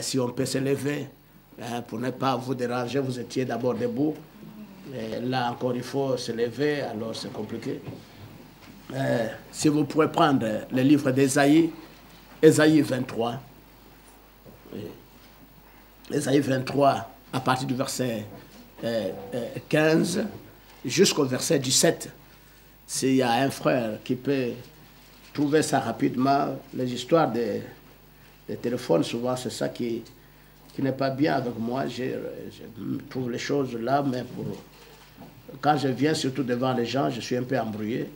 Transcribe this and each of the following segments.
Si on peut se lever, pour ne pas vous déranger, vous étiez d'abord debout. Là encore, il faut se lever, alors c'est compliqué. Si vous pouvez prendre le livre d'Ésaïe, Ésaïe 23. Ésaïe 23, à partir du verset 15 jusqu'au verset 17. S'il y a un frère qui peut trouver ça rapidement, les histoires des téléphones, souvent c'est ça qui n'est pas bien avec moi. Je trouve les choses là, mais quand je viens surtout devant les gens, je suis un peu embrouillé.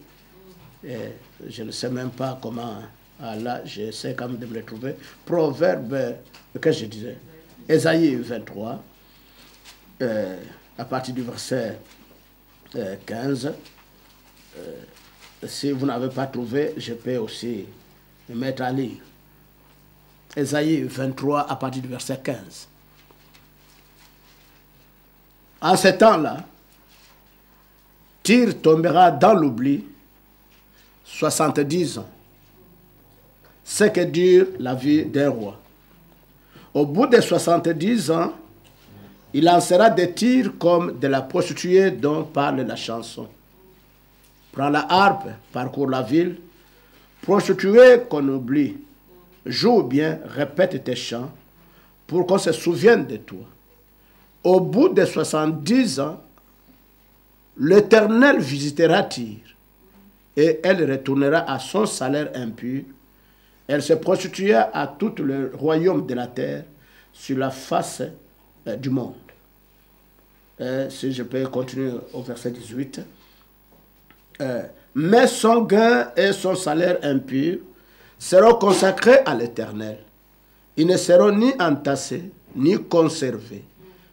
Et je ne sais même pas comment. Là, j'essaie quand même de me retrouver. Proverbe, qu'est-ce que je disais? Ésaïe 23, à partir du verset 15. Si vous n'avez pas trouvé, je peux aussi me mettre à lire. Ésaïe 23, à partir du verset 15. En ce temps-là, Tyr tombera dans l'oubli 70 ans. C'est que dure la vie d'un roi. Au bout de 70 ans, il en sera de Tyr comme de la prostituée dont parle la chanson. Prends la harpe, parcours la ville, prostituée qu'on oublie. Joue bien, répète tes chants, pour qu'on se souvienne de toi. Au bout de 70 ans, l'Éternel visitera Tyr, et elle retournera à son salaire impur. Elle se prostituera à tout le royaume de la terre, sur la face du monde. Si je peux continuer au verset 18. Mais son gain et son salaire impur seront consacrés à l'Éternel. Ils ne seront ni entassés, ni conservés,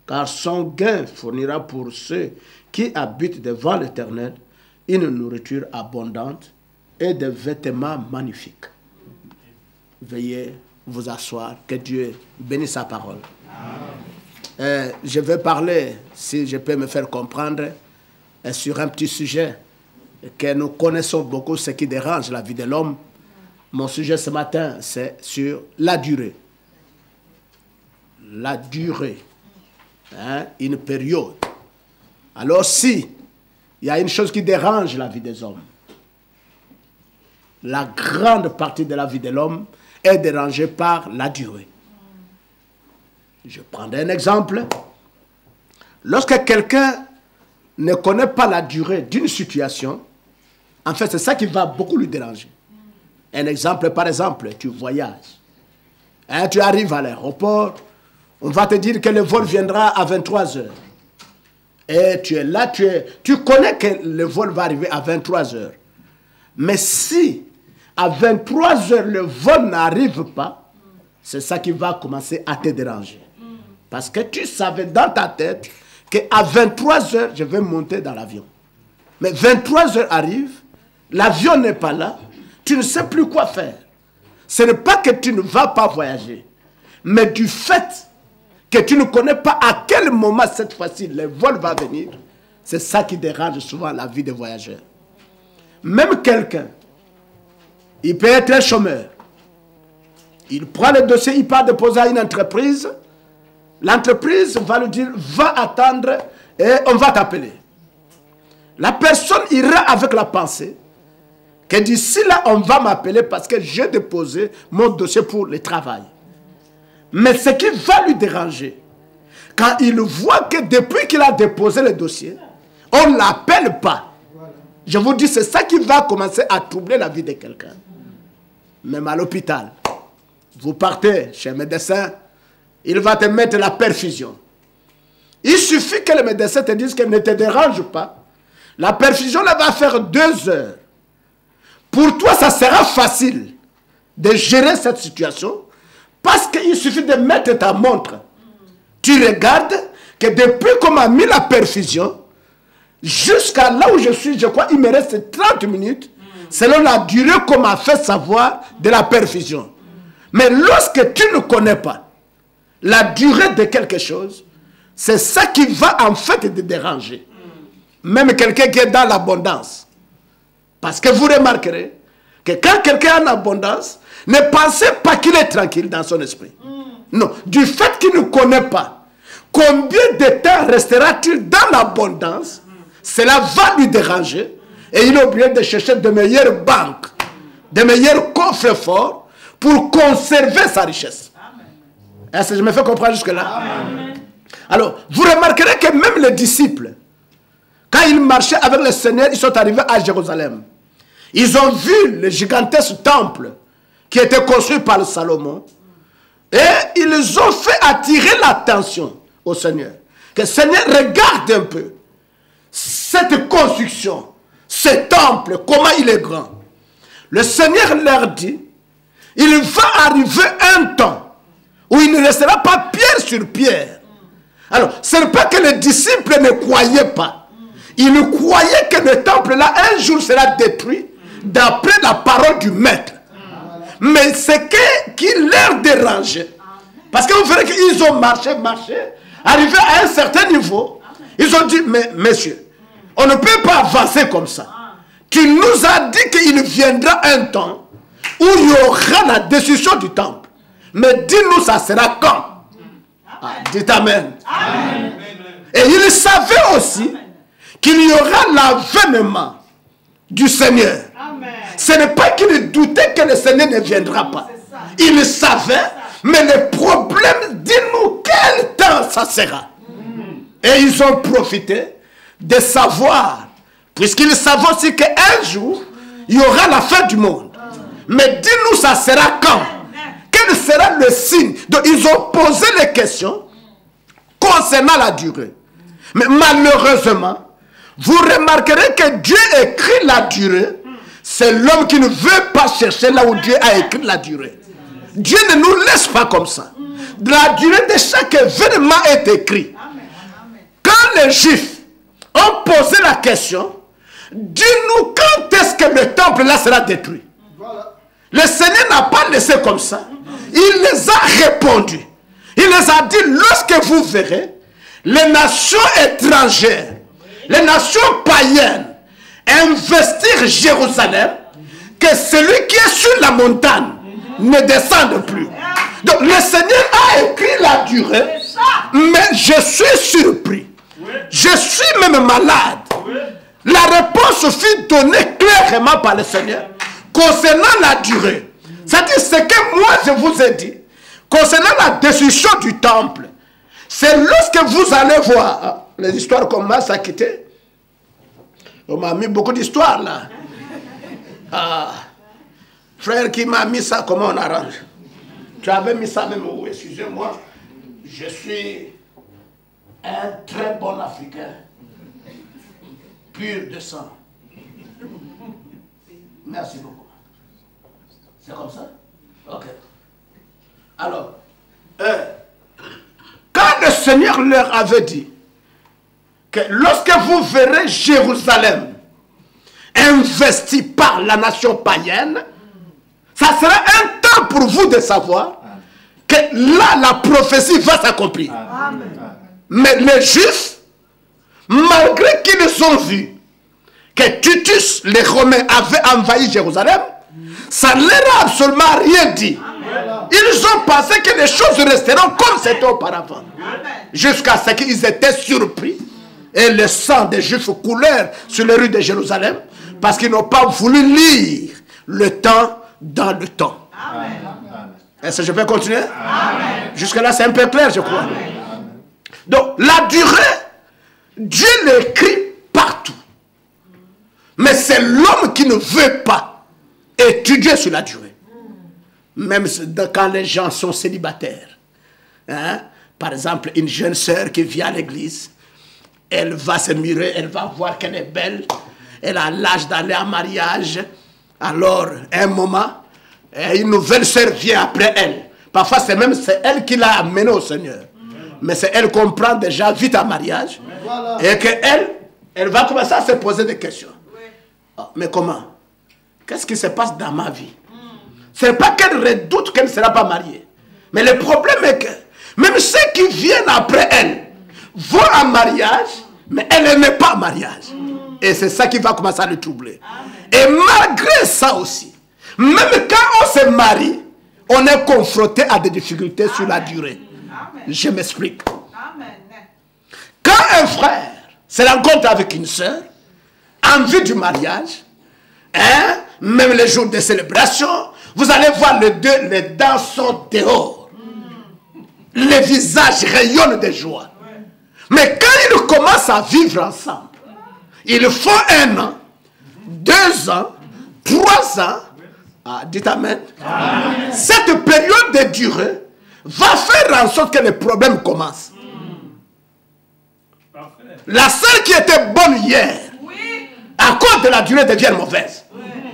car son gain fournira pour ceux qui habitent devant l'Éternel une nourriture abondante et des vêtements magnifiques. Veuillez vous asseoir, que Dieu bénisse sa parole. Je vais parler, si je peux me faire comprendre, sur un petit sujet que nous connaissons beaucoup, ce qui dérange la vie de l'homme. Mon sujet ce matin, c'est sur la durée. La durée. Une période. Alors si il y a une chose qui dérange la vie des hommes, la grande partie de la vie de l'homme est dérangée par la durée. Je prendrai un exemple. Lorsque quelqu'un ne connaît pas la durée d'une situation, en fait, c'est ça qui va beaucoup lui déranger. Un exemple, par exemple, tu voyages. Tu arrives à l'aéroport, on va te dire que le vol viendra à 23 heures. Et tu es là, tu connais que le vol va arriver à 23 heures. Mais si à 23 heures le vol n'arrive pas, c'est ça qui va commencer à te déranger. Parce que tu savais dans ta tête qu'à 23 heures, je vais monter dans l'avion. Mais 23 heures arrivent, l'avion n'est pas là, tu ne sais plus quoi faire. Ce n'est pas que tu ne vas pas voyager, mais du fait que tu ne connais pas à quel moment cette fois-ci le vol va venir, c'est ça qui dérange souvent la vie des voyageurs. Même quelqu'un, il peut être un chômeur. Il prend le dossier, il part déposer à une entreprise. L'entreprise va lui dire, va attendre et on va t'appeler. La personne ira avec la pensée que d'ici là, on va m'appeler parce que j'ai déposé mon dossier pour le travail. Mais ce qui va lui déranger, quand il voit que depuis qu'il a déposé le dossier, on ne l'appelle pas. Je vous dis, c'est ça qui va commencer à troubler la vie de quelqu'un. Même à l'hôpital, vous partez chez un médecin, il va te mettre la perfusion. Il suffit que le médecin te dise qu'elle ne te dérange pas. La perfusion, elle va faire 2 heures. Pour toi, ça sera facile de gérer cette situation parce qu'il suffit de mettre ta montre. Tu regardes que depuis qu'on m'a mis la perfusion, jusqu'à là où je suis, je crois, il me reste 30 minutes, selon la durée qu'on m'a fait savoir de la perfusion. Mais lorsque tu ne connais pas la durée de quelque chose, c'est ça qui va en fait te déranger. Même quelqu'un qui est dans l'abondance. Parce que vous remarquerez que quand quelqu'un est en abondance, ne pensez pas qu'il est tranquille dans son esprit. Non, du fait qu'il ne connaît pas, combien de temps restera-t-il dans l'abondance? Cela va lui déranger. Et il est obligé de chercher de meilleures banques, de meilleurs coffres forts pour conserver sa richesse. Est-ce que je me fais comprendre jusque-là? Alors, vous remarquerez que même les disciples, quand ils marchaient avec le Seigneur, ils sont arrivés à Jérusalem. Ils ont vu le gigantesque temple qui était construit par Salomon. Et ils ont fait attirer l'attention au Seigneur. Que le Seigneur regarde un peu cette construction, ce temple, comment il est grand. Le Seigneur leur dit, il va arriver un temps où il ne restera pas pierre sur pierre. Alors, ce n'est pas que les disciples ne croyaient pas. Ils ne croyaient que le temple là, un jour sera détruit d'après la parole du maître. Mais ce qui leur dérangeait, parce que vous verrez qu'ils ont marché, arrivé à un certain niveau, ils ont dit, mais messieurs, on ne peut pas avancer comme ça. Tu nous as dit qu'il viendra un temps où il y aura la destruction du temple. Mais dis-nous, ça sera quand? Dites Amen. Amen. Et ils savaient aussi qu'il y aura l'avènement du Seigneur. Amen. Ce n'est pas qu'ils doutaient que le Seigneur ne viendra pas. Ils savaient, mais le problème, dis-nous quel temps ça sera. Et ils ont profité de savoir, puisqu'ils savent aussi qu'un jour, il y aura la fin du monde. Mais dis-nous, ça sera quand? Quel sera le signe? Donc, ils ont posé les questions concernant la durée. Mais malheureusement, vous remarquerez que Dieu écrit la durée. C'est l'homme qui ne veut pas chercher là où Dieu a écrit la durée. Dieu ne nous laisse pas comme ça. La durée de chaque événement est écrite. Quand les Juifs ont posé la question, dis-nous quand est-ce que le temple là sera détruit. Le Seigneur n'a pas laissé comme ça. Il les a répondu. Il les a dit, lorsque vous verrez les nations étrangères, les nations païennes investir Jérusalem, que celui qui est sur la montagne ne descende plus. Donc le Seigneur a écrit la durée, mais je suis surpris. Je suis même malade. La réponse fut donnée clairement par le Seigneur concernant la durée. C'est-à-dire ce que moi je vous ai dit concernant la destruction du temple. C'est lorsque vous allez voir les histoires commencent à quitter. On m'a mis beaucoup d'histoires là. Frère qui m'a mis ça, comment on arrange? Tu avais mis ça même où? Excusez-moi. Je suis un très bon Africain. Pur de sang. Merci beaucoup. C'est comme ça? Ok. Alors, quand le Seigneur leur avait dit que lorsque vous verrez Jérusalem investi par la nation païenne, ça sera un temps pour vous de savoir que là, la prophétie va s'accomplir. Mais les Juifs, malgré qu'ils ont vu que Titus, les Romains, avaient envahi Jérusalem, ça ne leur a absolument rien dit. Ils ont pensé que les choses resteront comme c'était auparavant. Jusqu'à ce qu'ils étaient surpris. Et le sang des Juifs coulèrent sur les rues de Jérusalem parce qu'ils n'ont pas voulu lire le temps dans le temps. Est-ce que je peux continuer? Jusque-là, c'est un peu clair, je crois. Amen. Donc, la durée, Dieu l'écrit partout. Mais c'est l'homme qui ne veut pas étudier sur la durée. Même quand les gens sont célibataires. Hein? Par exemple, une jeune sœur qui vient à l'église, elle va se mirer, elle va voir qu'elle est belle, elle a l'âge d'aller en mariage. Alors, à un moment, une nouvelle sœur vient après elle. Parfois, c'est elle qui l'a amenée au Seigneur. Mais c'est elle qu'on prend déjà vite en mariage. Et qu'elle, elle va commencer à se poser des questions. Oh, mais comment? Qu'est-ce qui se passe dans ma vie? Ce n'est pas qu'elle redoute qu'elle ne sera pas mariée. Mais le problème est que même ceux qui viennent après elle vont en mariage, mais elle n'est pas en mariage. Et c'est ça qui va commencer à le troubler. Et malgré ça aussi, même quand on se marie, on est confronté à des difficultés sur la durée. Je m'explique. Quand un frère se rencontre avec une sœur, en vue du mariage, hein, même les jours de célébration, vous allez voir les dents sont dehors. Les visages rayonnent de joie. Mais quand ils commencent à vivre ensemble, il faut 1 an, 2 ans, 3 ans. Ah, dites amen. Amen. Cette période de durée va faire en sorte que les problèmes commencent. La sœur qui était bonne hier, à cause de la durée devient mauvaise.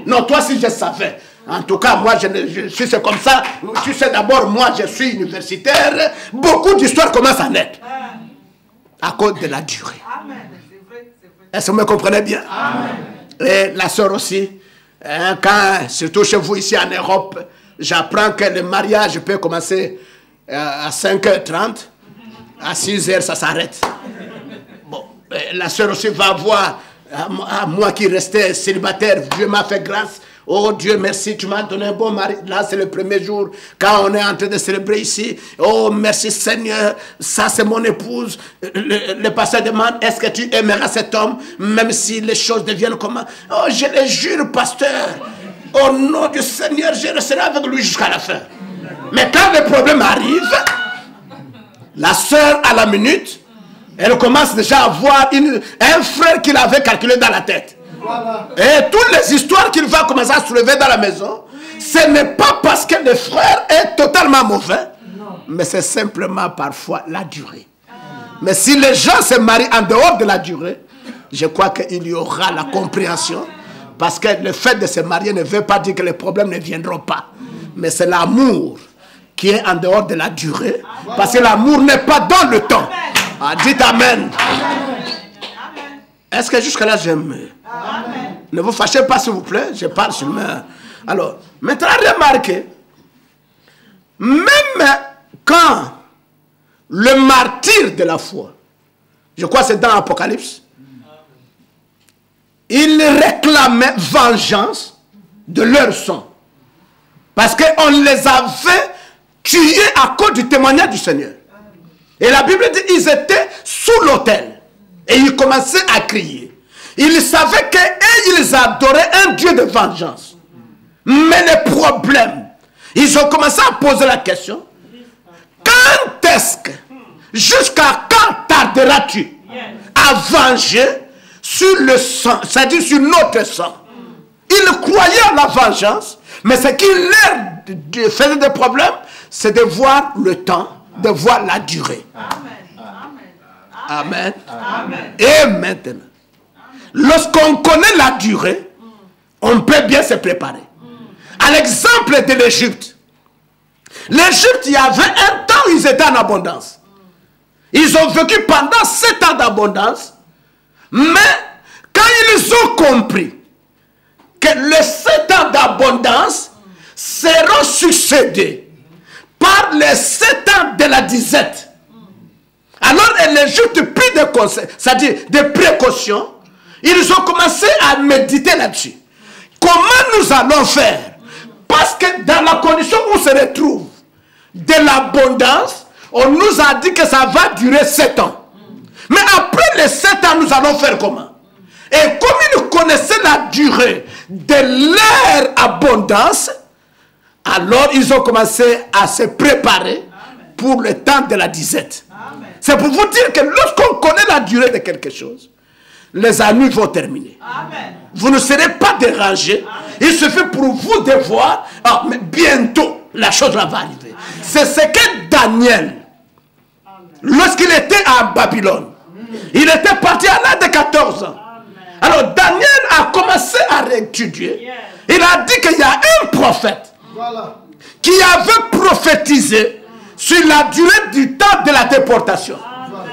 Non, toi si je savais. En tout cas, moi, je suis comme ça. Tu sais, d'abord, moi, je suis universitaire. Beaucoup d'histoires commencent à naître. À cause de la durée. Est-ce que vous me comprenez bien? Amen. Et la sœur aussi, hein, quand, surtout chez vous ici en Europe, j'apprends que le mariage peut commencer à 5h30, à 6h ça s'arrête. Bon, la sœur aussi va voir, à moi qui restais célibataire, Dieu m'a fait grâce. Oh Dieu, merci, tu m'as donné un bon mari. Là, c'est le premier jour, quand on est en train de célébrer ici. Oh, merci Seigneur, ça c'est mon épouse. Le pasteur demande, est-ce que tu aimeras cet homme, même si les choses deviennent comment? Oh, je le jure, pasteur. Au nom du Seigneur, je resterai avec lui jusqu'à la fin. Mais quand le problème arrive, la sœur, à la minute, elle commence déjà à voir un frère qu'il avait calculé dans la tête. Voilà. Et toutes les histoires qu'il va commencer à soulever dans la maison, ce n'est pas parce que le frère est totalement mauvais, mais c'est simplement parfois la durée. Mais si les gens se marient en dehors de la durée, je crois qu'il y aura la compréhension. Parce que le fait de se marier ne veut pas dire que les problèmes ne viendront pas. Mais c'est l'amour qui est en dehors de la durée. Parce que l'amour n'est pas dans le temps. Ah, dites Amen. Est-ce que jusque là j'aime? Ne vous fâchez pas s'il vous plaît, je parle sur moi. Alors, maintenant remarquez, même quand le martyr de la foi, je crois que c'est dans l'Apocalypse, ils réclamaient vengeance de leur sang. Parce qu'on les avait tués à cause du témoignage du Seigneur. Et la Bible dit qu'ils étaient sous l'autel. Et ils commençaient à crier. Ils savaient qu'ils adoraient un Dieu de vengeance. Mais le problème, ils ont commencé à poser la question. Quand est-ce que, jusqu'à quand tarderas-tu à venger sur le sang, c'est-à-dire sur notre sang? Ils croyaient à la vengeance, mais ce qui leur faisait des problèmes, c'est de voir le temps, de voir la durée. Amen. Amen. Et maintenant, lorsqu'on connaît la durée, on peut bien se préparer. À l'exemple de l'Égypte, l'Égypte, il y avait un temps où ils étaient en abondance. Ils ont vécu pendant 7 ans d'abondance, mais quand ils ont compris que les 7 ans d'abondance seront succédés par les 7 ans de la disette, alors l'Égypte prit des conseils, c'est-à-dire des précautions. Ils ont commencé à méditer là-dessus. Comment nous allons faire? Parce que dans la condition où on se retrouve de l'abondance, on nous a dit que ça va durer 7 ans. Mais après les 7 ans, nous allons faire comment? Et comme ils connaissaient la durée de leur abondance, alors ils ont commencé à se préparer pour le temps de la disette. C'est pour vous dire que lorsqu'on connaît la durée de quelque chose, les années vont terminer. Amen. Vous ne serez pas dérangés. Il suffit pour vous de voir, ah, mais bientôt, la chose là va arriver. C'est ce que Daniel, lorsqu'il était à Babylone, il était parti à l'âge de 14 ans. Alors Daniel a commencé à étudier. Il a dit qu'il y a un prophète qui avait prophétisé sur la durée du temps de la déportation.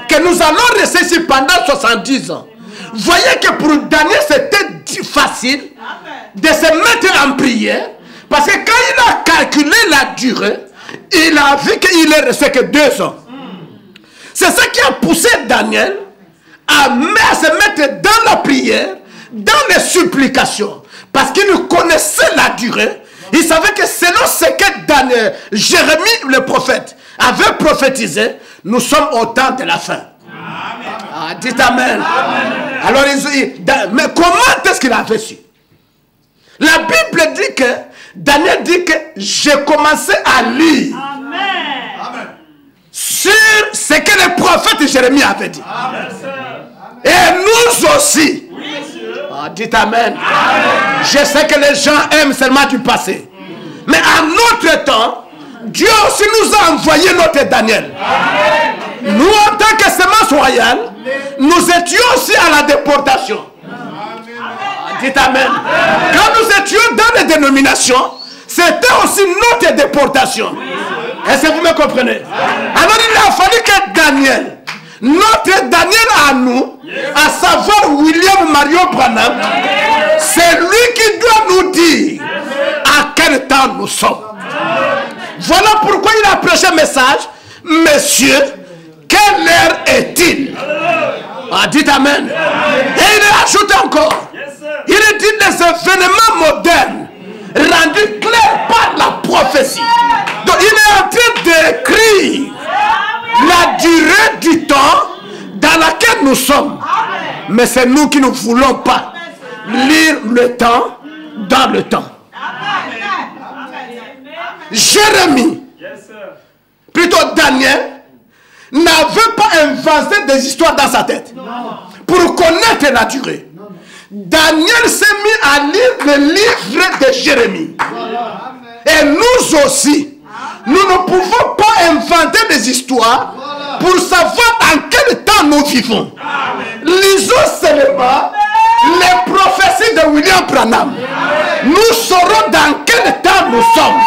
Que nous allons rester ici pendant 70 ans. Voyez que pour Daniel, c'était facile de se mettre en prière. Parce que quand il a calculé la durée, il a vu qu'il est resté que 2 ans. C'est ça qui a poussé Daniel à se mettre dans la prière, dans les supplications. Parce qu'il connaissait la durée. Il savait que selon ce que Jérémie le prophète avait prophétisé, nous sommes au temps de la fin. Amen. Ah, dites Amen. Amen. Alors, mais comment est-ce qu'il avait su? La Bible dit que, Daniel dit que j'ai commencé à lire Amen. Sur ce que le prophète Jérémie avait dit. Amen. Et nous aussi. Ah, dites Amen. Amen. Je sais que les gens aiment seulement du passé. Mais à notre temps, Dieu aussi nous a envoyé notre Daniel. Amen. Nous, en tant que semence royale, nous étions aussi à la déportation. Ah, dites Amen. Quand nous étions dans les dénominations, c'était aussi notre déportation. Est-ce que vous me comprenez? Alors il a fallu que Daniel, notre Daniel à nous, à savoir William Marion Branham, c'est lui qui doit nous dire à quel temps nous sommes. Voilà pourquoi il a prêché un message. Messieurs, quelle heure est-il? Ah, dites Amen. Et il ajoute encore, il dit les événements modernes rendus clairs par la prophétie. Donc il est en train d'écrire la durée du temps dans laquelle nous sommes. Mais c'est nous qui ne voulons pas lire le temps dans le temps. Jérémie, plutôt Daniel, n'avait pas inventé des histoires dans sa tête pour connaître la durée. Daniel s'est mis à lire le livre de Jérémie. Et nous aussi, nous ne pouvons pas inventer des histoires pour savoir en quel temps nous vivons. Lisons seulement les prophéties de William Branham. Nous saurons dans quel temps nous sommes.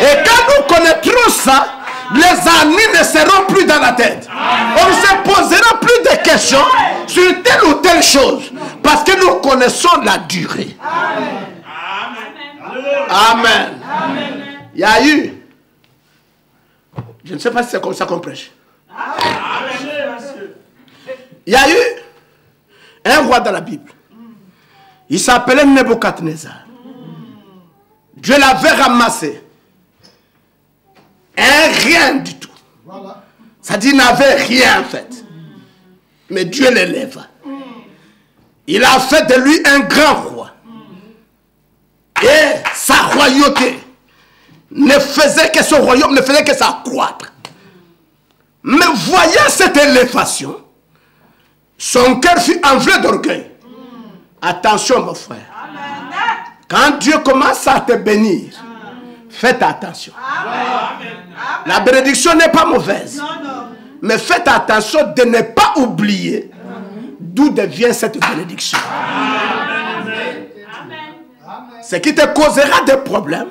Et quand nous connaîtrons ça, les années ne seront plus dans la tête. On ne se posera plus de questions sur telle ou telle chose. Parce que nous connaissons la durée. Amen. Il y a eu, je ne sais pas si c'est comme ça qu'on prêche. Il y a eu un roi dans la Bible. Il s'appelait Nebuchadnezzar. Dieu l'avait ramassé. Un rien du tout. Ça dit, il n'avait rien en fait. Mais Dieu l'élève. Il a fait de lui un grand roi. Et sa royauté ne faisait que son royaume, ne faisait que s'accroître. Mais voyant cette élévation, son cœur fut enflé d'orgueil. Attention mon frère. Quand Dieu commence à te bénir, faites attention. La bénédiction n'est pas mauvaise. Mais faites attention de ne pas oublier d'où vient cette bénédiction. Ce qui te causera des problèmes,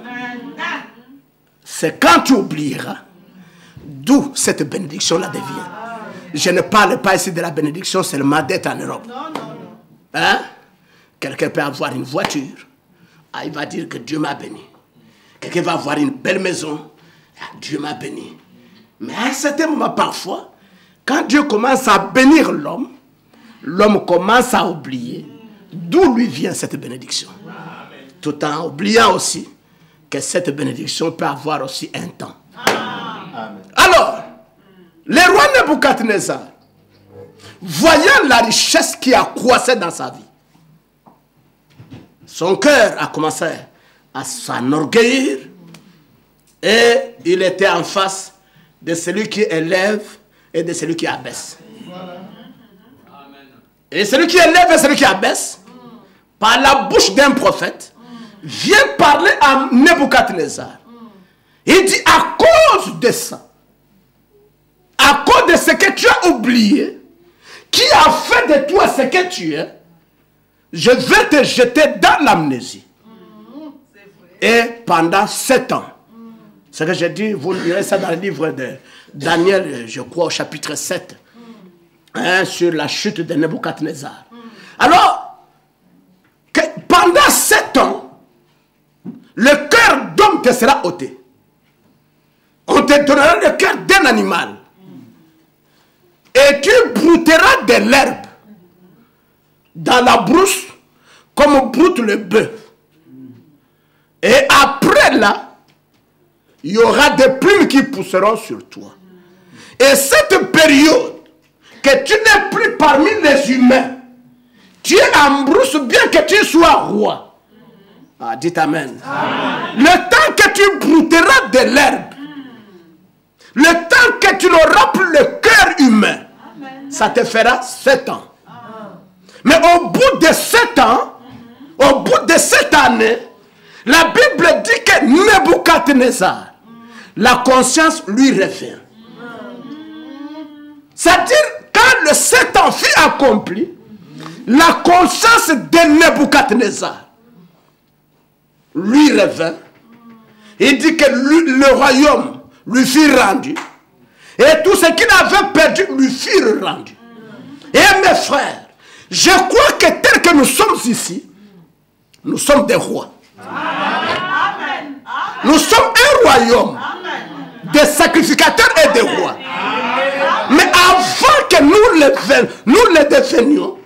c'est quand tu oublieras d'où cette bénédiction-là devient. Je ne parle pas ici de la bénédiction seulement d'être en Europe. Hein? Quelqu'un peut avoir une voiture. Ah, il va dire que Dieu m'a béni. Quelqu'un va avoir une belle maison. Ah, Dieu m'a béni. Mais à un certain moment, parfois, quand Dieu commence à bénir l'homme, l'homme commence à oublier d'où lui vient cette bénédiction. Tout en oubliant aussi que cette bénédiction peut avoir aussi un temps. Amen. Alors, le roi Nebuchadnezzar, voyant la richesse qui a croissé dans sa vie, son cœur a commencé à s'enorgueillir et il était en face de celui qui élève et de celui qui abaisse. Et celui qui élève et celui qui abaisse, par la bouche d'un prophète, vient parler à Nebuchadnezzar. Il dit, à cause de ça, à cause de ce que tu as oublié, qui a fait de toi ce que tu es, je vais te jeter dans l'amnésie. Et pendant 7 ans, ce que j'ai dit, vous lirez ça dans le livre de Daniel, je crois au chapitre 7, hein, sur la chute de Nebuchadnezzar. Alors, que pendant 7 ans, le cœur d'homme te sera ôté. On te donnera le cœur d'un animal. Et tu brouteras de l'herbe dans la brousse comme broute le bœuf. Et après seras-là, il y aura des plumes qui pousseront sur toi. Et cette période, que tu n'es plus parmi les humains, tu es en brousse bien que tu sois roi. Ah, dites amen. Amen. Le temps que tu brouteras de l'herbe, le temps que tu n'auras plus le cœur humain, amen, ça te fera 7 ans. Amen. Mais au bout de 7 ans, au bout de cette année, la Bible dit que Nebuchadnezzar, la conscience lui revient. C'est-à-dire, quand le 7 ans fut accompli, la conscience de Nebuchadnezzar lui revint. Il dit que le royaume lui fut rendu. Et tout ce qu'il avait perdu lui fut rendu. Et mes frères, je crois que tel que nous sommes ici, nous sommes des rois. Amen. Nous sommes un royaume des sacrificateurs et des rois. Mais avant que nous le devenions,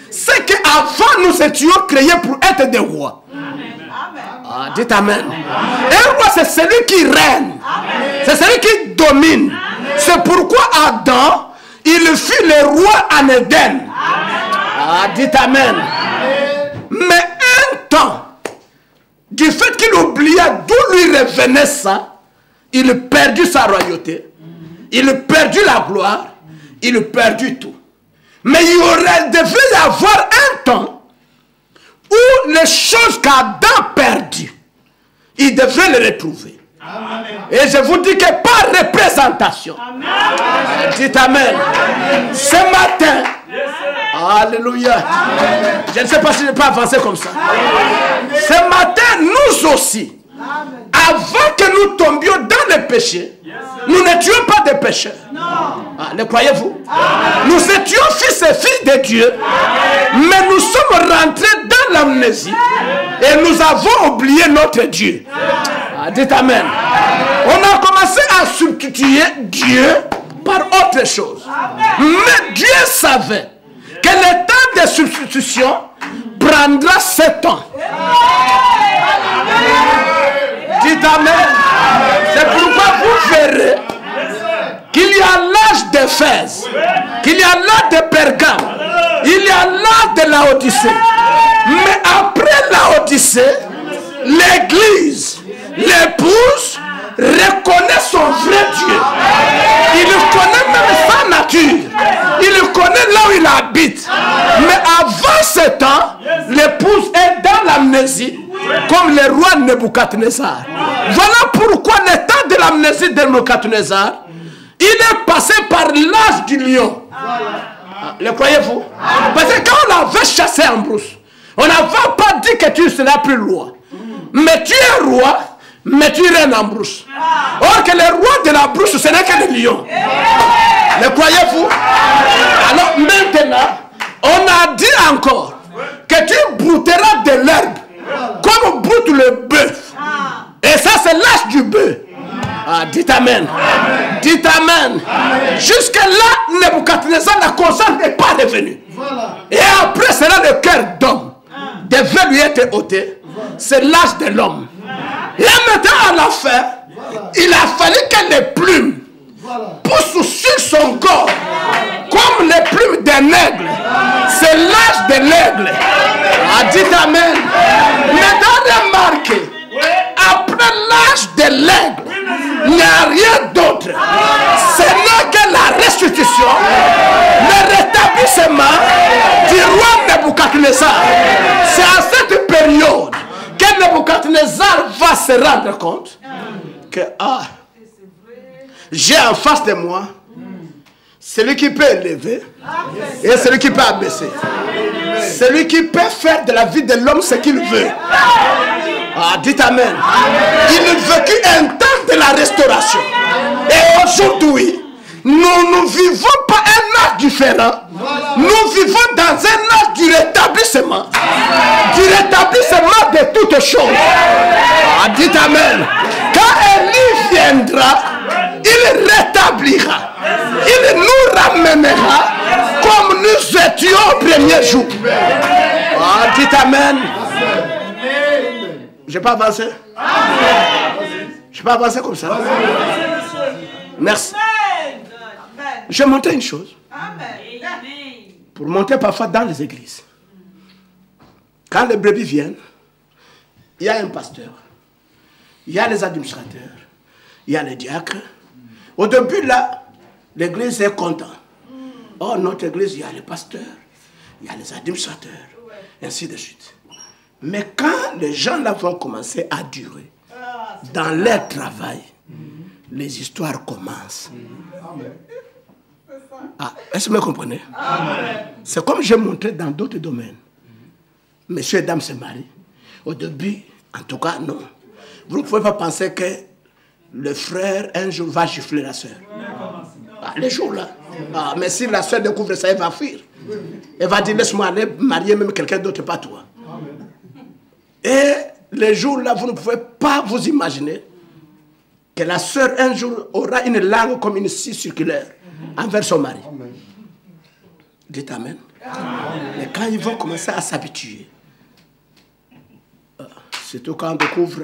c'est qu'avant nous étions créés pour être des rois. Ah, dites amen. Un roi, c'est celui qui règne. C'est celui qui domine. C'est pourquoi Adam, il fut le roi en Éden. Ah, dites amen. Mais un temps, du fait qu'il oublia d'où lui revenait ça, il perdit sa royauté, il perdit la gloire, il perdit tout. Mais il devait y avoir un temps où les choses qu'Adam perdit, il devait les retrouver. Amen. Et je vous dis que par représentation, amen, dites amen, amen, ce matin, alléluia, amen, je ne sais pas si je peux avancer comme ça, amen, ce matin nous aussi, amen, avant que nous tombions dans le péché, nous n'étions pas des pécheurs. Ah, le croyez-vous? Nous étions fils et filles de Dieu, amen, mais nous sommes rentrés dans l'amnésie et nous avons oublié notre Dieu. Ah, dites amen. On a commencé à substituer Dieu par autre chose. Mais Dieu savait que le temps de substitution prendra 7 ans. Dites amen. C'est pourquoi vous verrez qu'il y a l'âge d'Éphèse, qu'il y a l'âge de Pergame, il y a l'âge de Laodicée. Mais après Laodicée, l'église, l'épouse, reconnaît son vrai Dieu. Il connaît même sa nature. Il connaît là où il habite. Mais avant ce temps, l'épouse est dans l'amnésie, comme le roi Nebuchadnezzar. Voilà pourquoi le temps de l'amnésie de Nebuchadnezzar, il est passé par l'âge du lion. Le croyez-vous? Parce que quand on l'avait chassé en brousse, on n'avait pas dit que tu seras plus roi. Mais tu es roi, mais tu règnes en brousse. Or que le roi de la brousse, ce n'est que le lion. Le croyez-vous? Alors maintenant, on a dit encore que tu brouteras de l'herbe comme broute le bœuf. Et ça, c'est l'âge du bœuf. Ah, dites amen. Amen. Dites amen. Jusque-là, Nebuchadnezzar, la conscience n'est pas revenue. Voilà. Et après, c'est là le cœur d'homme devait lui être ôté. C'est l'âge de l'homme. Et maintenant, à la fin, il a fallu que les plumes poussent sur son corps comme les plumes d'un aigle. C'est l'âge de l'aigle. Ah, dites amen. Maintenant, remarquez, après l'âge de l'aigle, il n'y a rien d'autre. Ce n'est que la restitution, le rétablissement du roi Nebuchadnezzar. C'est à cette période que Nebuchadnezzar va se rendre compte que j'ai en face de moi celui qui peut élever et celui qui peut abaisser. Celui qui peut faire de la vie de l'homme ce qu'il veut. Ah, dites amen. Il vécut un temps de la restauration. Et aujourd'hui, nous ne vivons pas un âge différent. Nous vivons dans un âge du rétablissement. Du rétablissement de toutes choses. Ah, dites amen. Quand Élie viendra, il rétablira. Il nous ramènera comme nous étions au premier jour. Ah, dites amen. Je n'ai pas avancé? Je n'ai pas avancé comme ça? Merci. Je vais monter une chose. Pour monter parfois dans les églises. Quand les brebis viennent, il y a un pasteur, il y a les administrateurs, il y a les diacres. Au début, là, l'église est contente. Oh, notre église, il y a les pasteurs, il y a les administrateurs, ainsi de suite. Mais quand les gens là vont commencer à durer dans leur travail, les histoires commencent. Ah, est-ce que vous me comprenez? C'est comme j'ai montré dans d'autres domaines. Messieurs et dames se marient. Au début, en tout cas, non. Vous ne pouvez pas penser que le frère, un jour, va gifler la soeur. Ah, les jours là. Ah, mais si la soeur découvre ça, elle va fuir. Elle va dire, laisse-moi aller marier même quelqu'un d'autre, pas toi. Et les jours là, vous ne pouvez pas vous imaginer que la soeur, un jour, aura une langue comme une scie circulaire envers son mari. Dites Amen. Et quand ils vont commencer à s'habituer, surtout quand on découvre,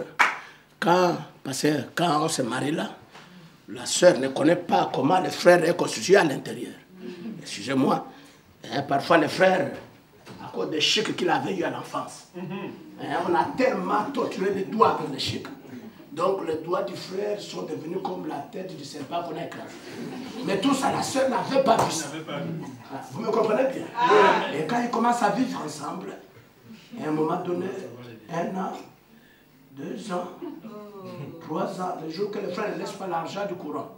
parce que quand on se marie là, la soeur ne connaît pas comment le frère est constitué à l'intérieur. Excusez-moi, parfois le frère, à cause des chics qu'il avait eu à l'enfance, on a tellement torturé les doigts avec les chics. Donc les doigts du frère sont devenus comme la tête du serpent qu'on a écrasé. Mais tout ça, la soeur n'avait pas vu ça. Vous me comprenez bien? Et quand ils commencent à vivre ensemble, à un moment donné, 1 an, 2 ans, 3 ans, le jour que le frère ne laisse pas l'argent du courant,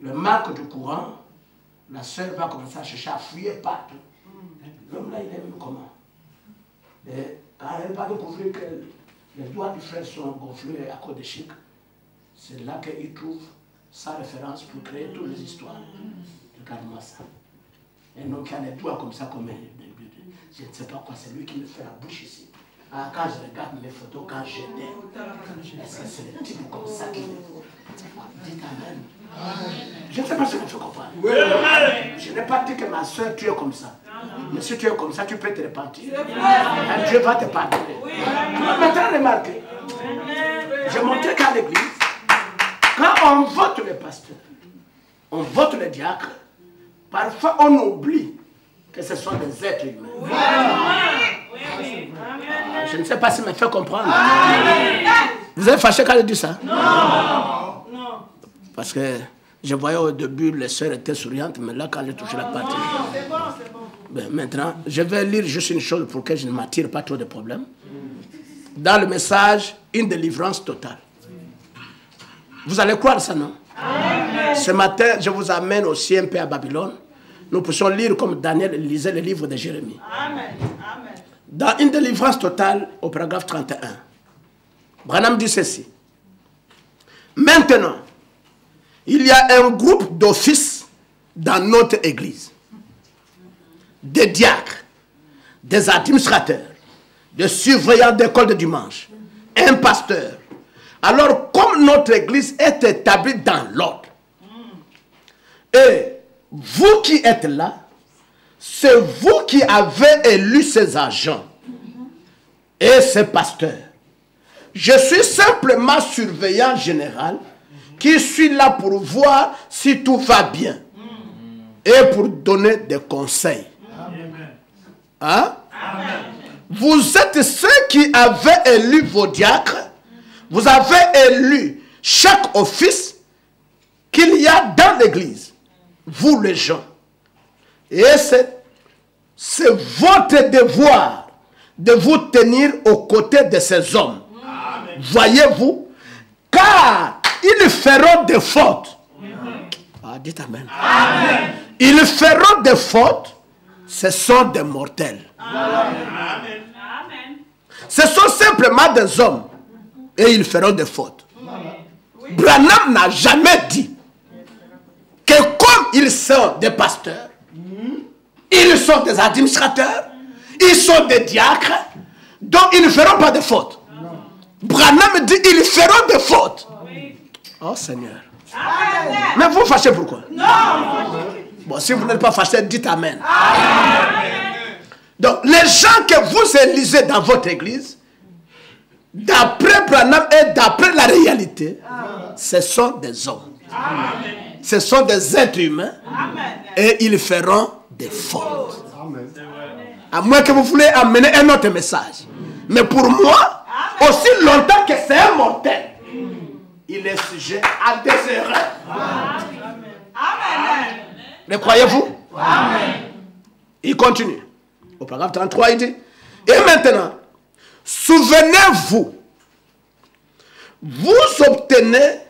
le manque du courant, la soeur va commencer à chercher à fouiller partout. L'homme là, il est même comment? Et quand elle va découvrir que les doigts du frère sont gonflés à cause des chics, c'est là qu'il trouve sa référence pour créer toutes les histoires. Regarde-moi ça. Un homme qui a les doigts comme ça, comme je ne sais pas quoi, c'est lui qui me fait la bouche ici. Ah, quand je regarde mes photos, quand j'étais, est-ce que c'est le type comme ça qui me... Dites Amen. Je ne sais pas si vous me faites comprendre. Je n'ai pas dit que ma soeur, tu es comme ça. Mais si tu es comme ça, tu peux te repentir. Dieu va te pardonner. Tu vas maintenant remarquer. J'ai montré qu'à l'église, quand on vote les pasteurs, on vote les diacres, parfois on oublie que ce sont des êtres humains. Je ne sais pas si me fait comprendre. Vous êtes fâché quand je dis ça? Non. Parce que je voyais au début les sœurs étaient souriantes, mais là quand j'ai touché la partie. Ben, maintenant, je vais lire juste une chose pour que je ne m'attire pas trop de problèmes. Dans le message, une délivrance totale. Vous allez croire ça, non? Amen. Ce matin, je vous amène aussi un peu à Babylone. Nous pouvons lire comme Daniel lisait le livre de Jérémie. Amen. Amen. Dans une délivrance totale, au paragraphe 31, Branham dit ceci. Maintenant, il y a un groupe d'offices dans notre église. Des diacres, des administrateurs, des surveillants d'école de dimanche, un pasteur. Alors, comme notre église est établie dans l'ordre, et vous qui êtes là, c'est vous qui avez élu ces agents et ces pasteurs. Je suis simplement surveillant général qui suis là pour voir si tout va bien et pour donner des conseils. Hein? Vous êtes ceux qui avez élu vos diacres. Vous avez élu chaque office qu'il y a dans l'église. Vous les gens. Et c'est votre devoir de vous tenir aux côtés de ces hommes. Voyez-vous? Car ils feront des fautes. Ah, dites Amen. Amen. Ils feront des fautes. Ce sont des mortels. Amen. Ce sont simplement des hommes. Et ils feront des fautes. Branham n'a jamais dit que comme ils sont des pasteurs, ils sont des administrateurs, ils sont des diacres, donc ils ne feront pas de fautes. Branham dit ils feront des fautes. Oh Seigneur. Amen. Mais vous fâchez pourquoi? Non. Bon, si vous n'êtes pas fâché, dites Amen. Amen. Donc, les gens que vous élisez dans votre église, d'après Branham et d'après la réalité, ce sont des hommes. Ce sont des êtres humains. Et ils feront des fautes. À moins que vous voulez amener un autre message. Mais pour moi, aussi longtemps que c'est un mortel, il est sujet à des erreurs. Le croyez-vous? Il continue. Au paragraphe 33, il dit, et maintenant, souvenez-vous, vous obtenez,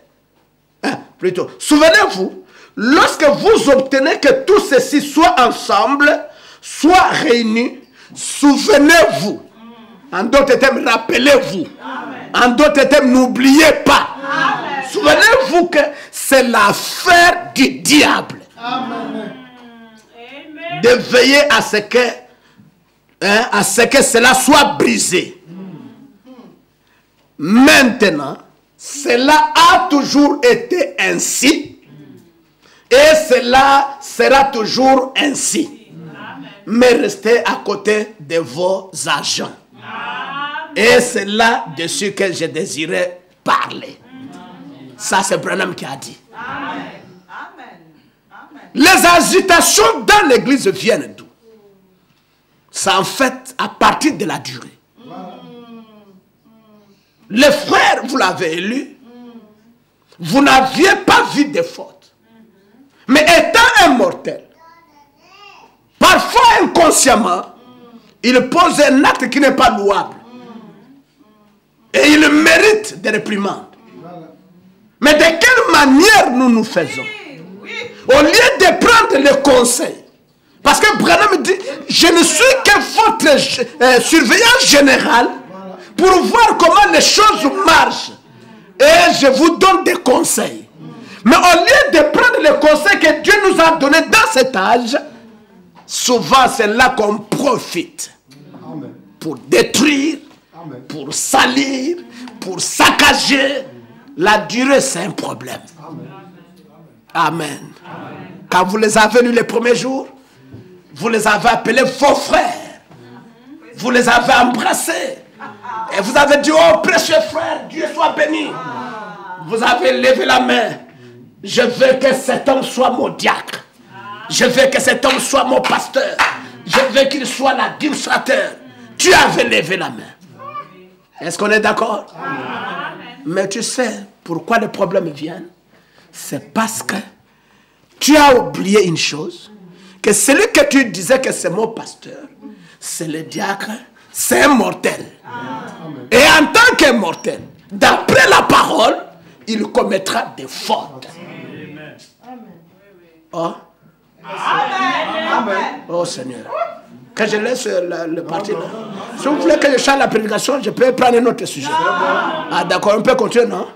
plutôt, souvenez-vous, lorsque vous obtenez que tout ceci soit ensemble, soit réuni, souvenez-vous. En d'autres termes, rappelez-vous. En d'autres termes, n'oubliez pas. Souvenez-vous que c'est l'affaire du diable. De veiller à ce que cela soit brisé. Maintenant, cela a toujours été ainsi et cela sera toujours ainsi. Mais restez à côté de vos agents. Et c'est là-dessus que je désirais parler. Ça, c'est Branham qui a dit. Les agitations dans l'église viennent d'où? C'est en fait à partir de la durée. Les frères, vous l'avez élu, vous n'aviez pas vu de fautes. Mais étant un mortel, parfois inconsciemment, il pose un acte qui n'est pas louable. Et il mérite des réprimandes. Mais de quelle manière nous faisons? Au lieu de prendre le conseil, parce que Branham dit, je ne suis que votre surveillant général pour voir comment les choses marchent. Et je vous donne des conseils. Mais au lieu de prendre les conseils que Dieu nous a donnés dans cet âge, souvent c'est là qu'on profite pour détruire, pour salir, pour saccager. La durée, c'est un problème. Amen. Quand vous les avez lus les premiers jours, vous les avez appelés vos frères. Vous les avez embrassés. Et vous avez dit, oh précieux frère, Dieu soit béni. Vous avez levé la main. Je veux que cet homme soit mon diacre. Je veux que cet homme soit mon pasteur. Je veux qu'il soit l'administrateur. Tu avais levé la main. Est-ce qu'on est d'accord? Mais tu sais pourquoi les problèmes viennent? C'est parce que tu as oublié une chose, que celui que tu disais que c'est mon pasteur, c'est le diacre, c'est un mortel. Et en tant que mortel, d'après la parole, il commettra des fautes. Oh. Oh Seigneur. Que je laisse le parti là. Si vous voulez que je change la prédication, je peux prendre un autre sujet. Ah d'accord, on peut continuer, non?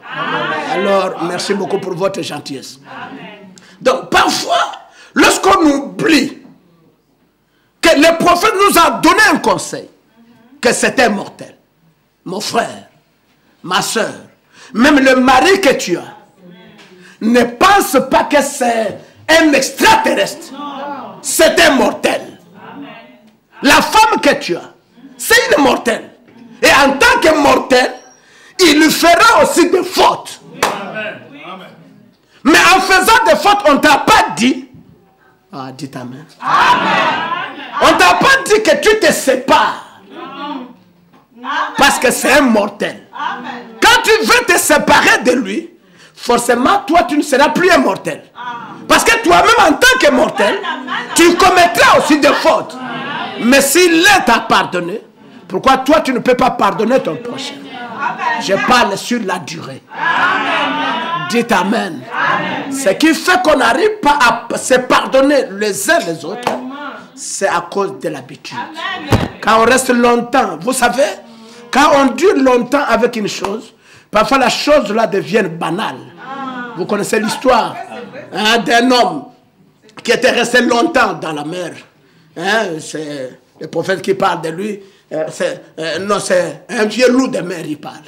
Alors, merci beaucoup pour votre gentillesse. Donc, parfois, lorsqu'on oublie que le prophète nous a donné un conseil, que c'était mortel, mon frère, ma soeur, même le mari que tu as, ne pense pas que c'est un extraterrestre. C'est un mortel. La femme que tu as, c'est une mortelle. Et en tant que mortel, il lui fera aussi des fautes. Mais en faisant des fautes, on ne t'a pas dit. Ah, dites amen. On ne t'a pas dit que tu te sépares. Parce que c'est un mortel. Quand tu veux te séparer de lui, forcément, toi, tu ne seras plus un mortel. Parce que toi-même, en tant que mortel, tu commettras aussi des fautes. Mais s'il t'a pardonné, pourquoi toi, tu ne peux pas pardonner ton prochain? Je parle sur la durée. Dites amen. Ce qui fait qu'on n'arrive pas à se pardonner les uns les autres, c'est à cause de l'habitude. Quand on reste longtemps, vous savez, quand on dure longtemps avec une chose, parfois la chose là devient banale. Vous connaissez l'histoire d'un homme qui était resté longtemps dans la mer. C'est le prophète qui parle de lui. Non, c'est un vieux loup de mer, il parle.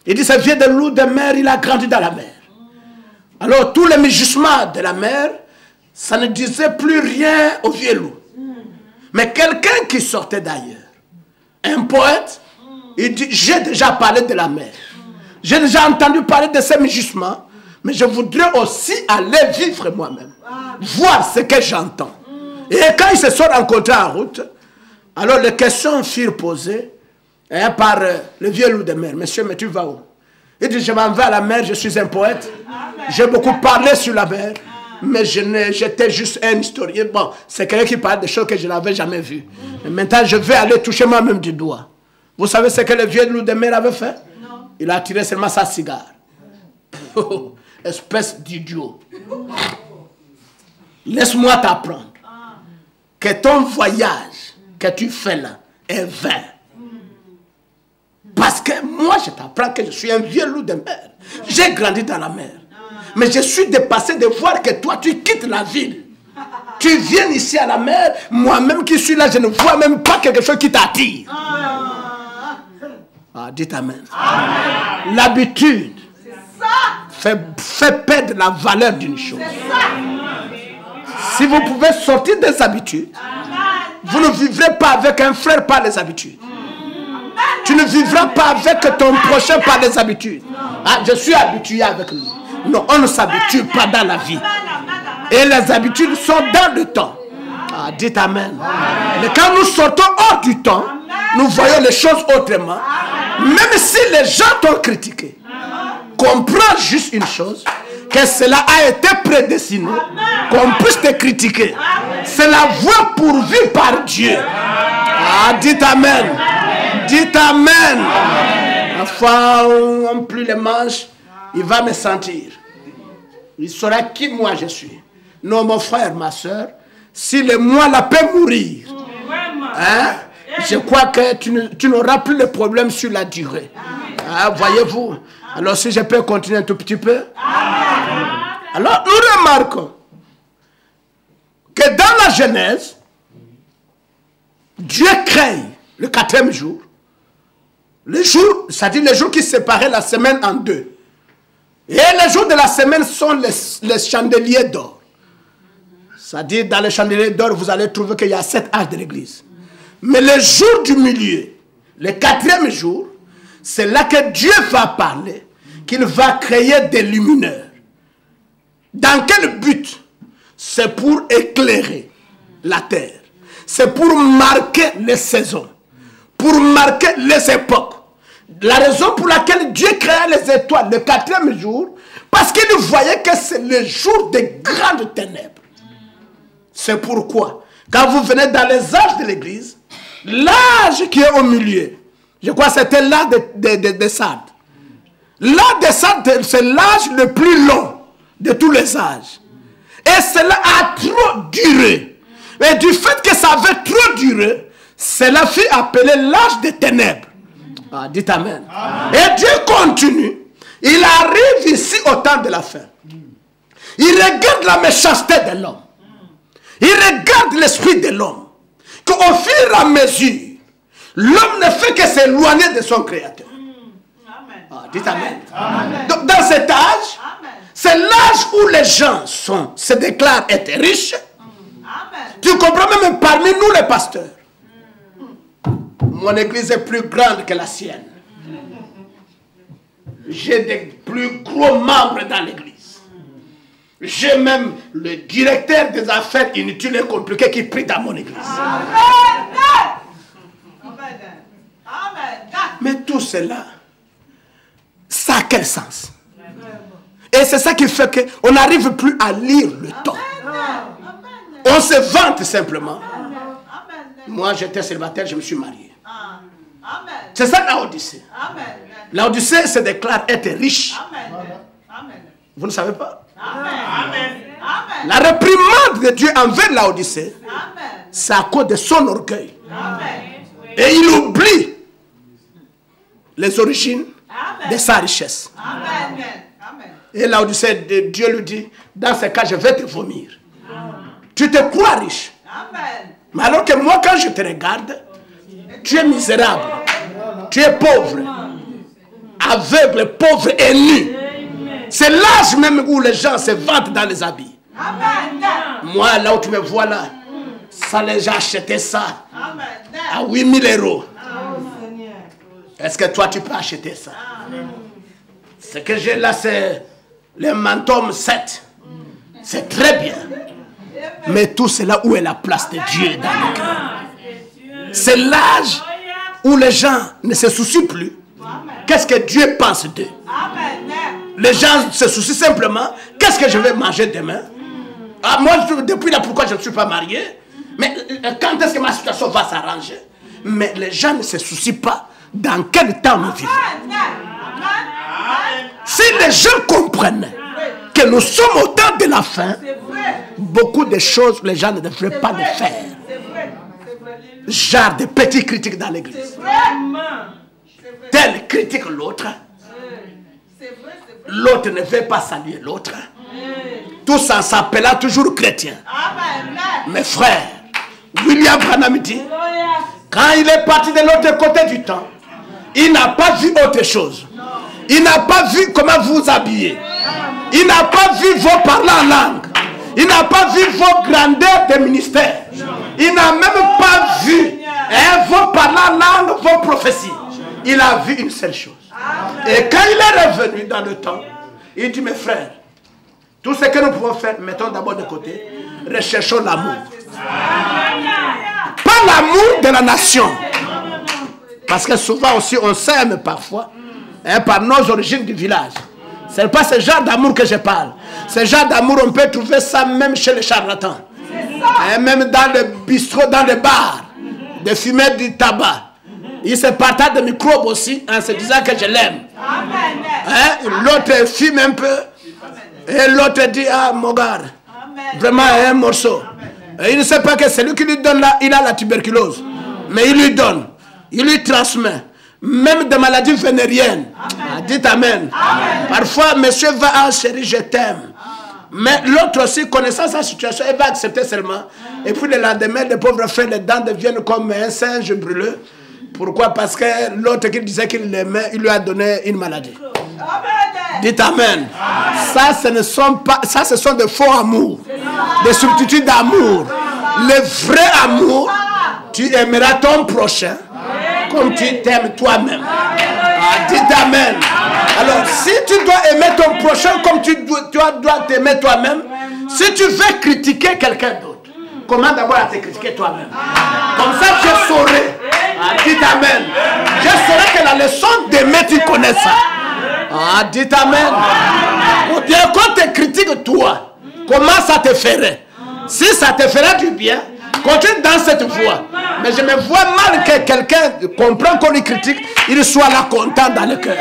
Il dit, ce vieux loup de mer, il a grandi dans la mer. Alors, tous les mugissements de la mer, ça ne disait plus rien au vieux loup. Mais quelqu'un qui sortait d'ailleurs, un poète, Il dit, j'ai déjà parlé de la mer. J'ai déjà entendu parler de ces mugissements. Mais je voudrais aussi aller vivre moi-même. Voir ce que j'entends. Et quand ils se sont rencontrés en route, alors les questions furent posées par le vieux loup de mer. Monsieur, mais tu vas où? Il dit, je m'en vais à la mer, je suis un poète. J'ai beaucoup parlé sur la mer. Mais j'étais juste un historien. Bon, c'est quelqu'un qui parle de choses que je n'avais jamais vues. Et maintenant, je vais aller toucher moi-même du doigt. Vous savez ce que le vieux loup de mer avait fait? Non. Il a tiré seulement sa cigare. Espèce d'idiot. Laisse-moi t'apprendre que ton voyage que tu fais là est vain. Parce que moi, je t'apprends que je suis un vieux loup de mer. J'ai grandi dans la mer. Mais je suis dépassé de voir que toi, tu quittes la ville. Tu viens ici à la mer. Moi-même qui suis là, je ne vois même pas quelque chose qui t'attire. Ah, dites amen. L'habitude fait perdre la valeur d'une chose. Si vous pouvez sortir des habitudes, vous ne vivrez pas avec un frère par les habitudes. Tu ne vivras pas avec ton prochain par les habitudes. Ah, je suis habitué avec lui. Non, on ne s'habitue pas dans la vie. Et les habitudes sont dans le temps. Ah, dites amen. Mais quand nous sortons hors du temps, nous voyons les choses autrement. Même si les gens t'ont critiqué, comprends juste une chose, que cela a été prédestiné, qu'on puisse te critiquer. C'est la voie pourvue par Dieu. Ah, dites amen. Dites amen. Enfin, plus les manches, il va me sentir. Il saura qui moi je suis. Non, mon frère, ma soeur, si le moi la peut mourir, hein, je crois que tu n'auras plus de problème sur la durée. Hein, voyez-vous. Alors si je peux continuer un tout petit peu. Alors nous remarquons que dans la Genèse, Dieu crée le 4e jour. Le jour, c'est-à-dire le jour qui séparait la semaine en deux. Et les jours de la semaine sont les chandeliers d'or. C'est-à-dire dans les chandeliers d'or, vous allez trouver qu'il y a 7 âges de l'église. Mais le jour du milieu, le 4e jour, c'est là que Dieu va parler, qu'il va créer des lumineurs. Dans quel but? C'est pour éclairer la terre. C'est pour marquer les saisons. Pour marquer les époques. La raison pour laquelle Dieu créa les étoiles le 4e jour, parce qu'il voyait que c'est le jour des grandes ténèbres. C'est pourquoi, quand vous venez dans les âges de l'église, l'âge qui est au milieu, je crois que c'était l'âge de Sardes. L'âge de Sardes, c'est l'âge le plus long de tous les âges. Et cela a trop duré. Et du fait que ça avait trop duré, cela fut appelé l'âge des ténèbres. Ah, dites amen. Amen. Et Dieu continue. Il arrive ici au temps de la fin. Il regarde la méchanceté de l'homme. Il regarde l'esprit de l'homme. Qu'au fur et à mesure, l'homme ne fait que s'éloigner de son Créateur. Ah, dites amen. Amen. Donc dans cet âge, c'est l'âge où les gens se déclarent être riches. Amen. Tu comprends, même parmi nous les pasteurs. Mon église est plus grande que la sienne. J'ai des plus gros membres dans l'église. J'ai même le directeur des affaires inutiles et compliquées qui prie dans mon église. Mais tout cela, ça a quel sens? Et c'est ça qui fait qu'on n'arrive plus à lire le temps. On se vante simplement. Moi, j'étais célibataire, je me suis marié. C'est ça Laodicée. Laodicée se déclare être riche. Vous ne savez pas? La réprimande de Dieu envers Laodicée, c'est à cause de son orgueil. Et il oublie les origines de sa richesse. Et Laodicée, Dieu lui dit, dans ce cas, je vais te vomir. Tu te crois riche. Mais alors que moi, quand je te regarde, tu es misérable. Tu es pauvre. Aveugle, pauvre et nu. C'est l'âge même où les gens se vantent dans les habits. Moi, là où tu me vois là, ça les gens achetaient ça à 8 000 €. Est-ce que toi, tu peux acheter ça? Ce que j'ai là, c'est le Mantum 7. C'est très bien. Mais tout c'est là où est la place de Dieu dans le cœur. C'est l'âge où les gens ne se soucient plus. Qu'est-ce que Dieu pense d'eux? Les gens se soucient simplement. Qu'est-ce que je vais manger demain? Ah, moi, depuis là, pourquoi je ne suis pas marié? Mais quand est-ce que ma situation va s'arranger? Mais les gens ne se soucient pas dans quel temps nous vivons. Si les gens comprennent que nous sommes au temps de la fin, beaucoup de choses, les gens ne devraient pas le faire. Genre de petites critiques dans l'église. Tel critique l'autre. L'autre ne veut pas saluer l'autre. Tous en s'appelant toujours chrétien. Mes frères, William Branham dit, quand il est parti de l'autre côté du temps, il n'a pas vu autre chose. Il n'a pas vu comment vous habiller. Il n'a pas vu vos parler en langue. Il n'a pas vu vos grandeurs de ministère. Il n'a même pas vu vos parler en langue, vos prophéties. Il a vu une seule chose. Et quand il est revenu dans le temps, il dit, mes frères, tout ce que nous pouvons faire, mettons d'abord de côté, recherchons l'amour. Pas l'amour de la nation. Parce que souvent aussi, on s'aime parfois, par nos origines du village. Ce n'est pas ce genre d'amour que je parle. Ce genre d'amour, on peut trouver ça même chez les charlatans. Même dans les bistrots, dans les bars, de fumer du tabac. Il se partage de microbes aussi en se disant que je l'aime. L'autre fume un peu. Et l'autre dit, ah mon gars, vraiment un morceau. Et il ne sait pas que celui qui lui donne là, il a la tuberculose. Mais il lui donne. Il lui transmet. Même des maladies vénériennes. Ah, dites amen. Parfois, monsieur va, ah chérie, je t'aime. Mais l'autre aussi, connaissant sa situation, il va accepter seulement. Et puis le lendemain, le pauvre frère, les dents deviennent comme un singe brûleux. Pourquoi? Parce que l'autre qui disait qu'il l'aimait, il lui a donné une maladie. Dites amen. Ça, ce sont des faux amours. Des substituts d'amour. Le vrai amour, tu aimeras ton prochain comme tu t'aimes toi-même. Ah, dites amen. Alors, si tu dois aimer ton prochain comme tu dois t'aimer toi-même, si tu veux critiquer quelqu'un d'autre, commence d'abord à te critiquer toi-même. Comme ça, je saurai. Ah, dites amen. Je saurai que la leçon d'aimer, tu connais ça. Ah, dites amen. Ou bien quand tu critiques toi, comment ça te ferait? Si ça te ferait du bien, continue dans cette voie. Mais je me vois mal que quelqu'un comprend qu'on lui critique, il soit là content dans le cœur.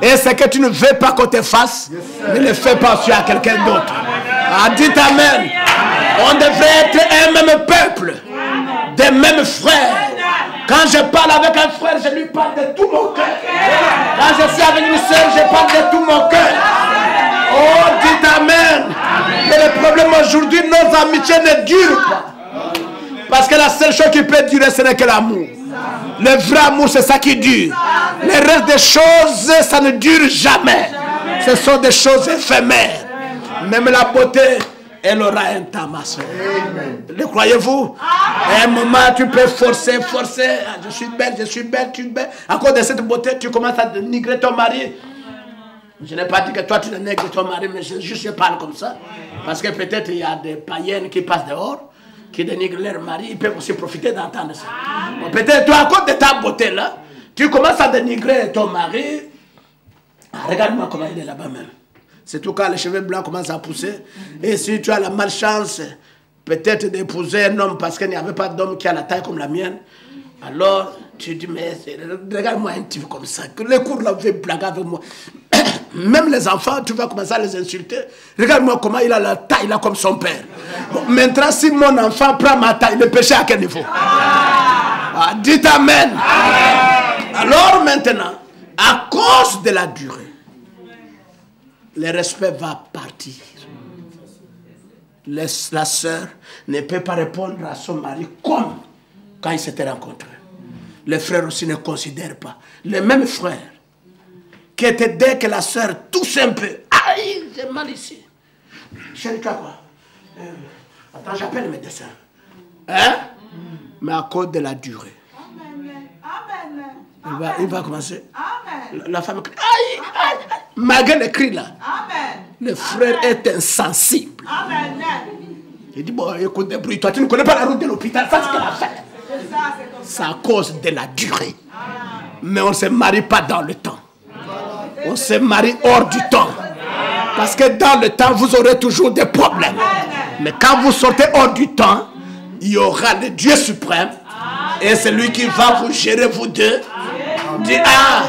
Et ce que tu ne veux pas qu'on te fasse, ne le fais pas aussi à quelqu'un d'autre. Ah, dites amen. On devrait être un même peuple, des mêmes frères. Quand je parle avec un frère, je lui parle de tout mon cœur. Quand je suis avec une soeur, je parle de tout mon cœur. Oh, dites amen. Mais le problème aujourd'hui, nos amitiés ne durent pas. Parce que la seule chose qui peut durer, ce n'est que l'amour. Le vrai amour, c'est ça qui dure. Le reste des choses, ça ne dure jamais. Ce sont des choses éphémères. Même la beauté, elle aura un temps, ma soeur. Le croyez-vous? À un moment, tu peux forcer. Je suis belle, tu es belle. À cause de cette beauté, tu commences à dénigrer ton mari. Je n'ai pas dit que toi, tu dénigres ton mari, mais je parle comme ça. Parce que peut-être il y a des païennes qui passent dehors, qui dénigrent leur mari, ils peuvent aussi profiter d'entendre ça. Bon, peut-être toi, à cause de ta beauté là, tu commences à dénigrer ton mari. Ah, regarde-moi comment il est là-bas même. C'est tout quand les cheveux blancs commencent à pousser. Et si tu as la malchance, peut-être d'épouser un homme parce qu'il n'y avait pas d'homme qui a la taille comme la mienne, alors tu dis, mais regarde-moi un type comme ça, que les cours là, vous blaguer avec moi. Même les enfants, tu vas commencer à les insulter. Regarde-moi comment il a la taille là comme son père. Bon, maintenant, si mon enfant prend ma taille, le péché à quel niveau? Ah, dites amen. Alors maintenant, à cause de la durée, le respect va partir. La sœur ne peut pas répondre à son mari comme quand ils s'étaient rencontrés. Le frère aussi ne considère pas. Le même frère qui était dès que la sœur touche un peu. Aïe, j'ai mal ici. Chérie, tu as quoi? Attends, j'appelle le médecin. Hein? Mais à cause de la durée. Il va commencer. La femme crie. Aïe, aïe, aïe. Malgré les cris là, le frère est insensible. Il dit, bon, écoute, débrouille-toi, tu ne connais pas la route de l'hôpital, ça c'est qu'elle a fait. C'est à cause de la durée. Mais on ne se marie pas dans le temps. On se marie hors du temps. Parce que dans le temps, vous aurez toujours des problèmes. Mais quand vous sortez hors du temps, il y aura le Dieu suprême. Et c'est lui qui va vous gérer, vous deux. Dit, ah,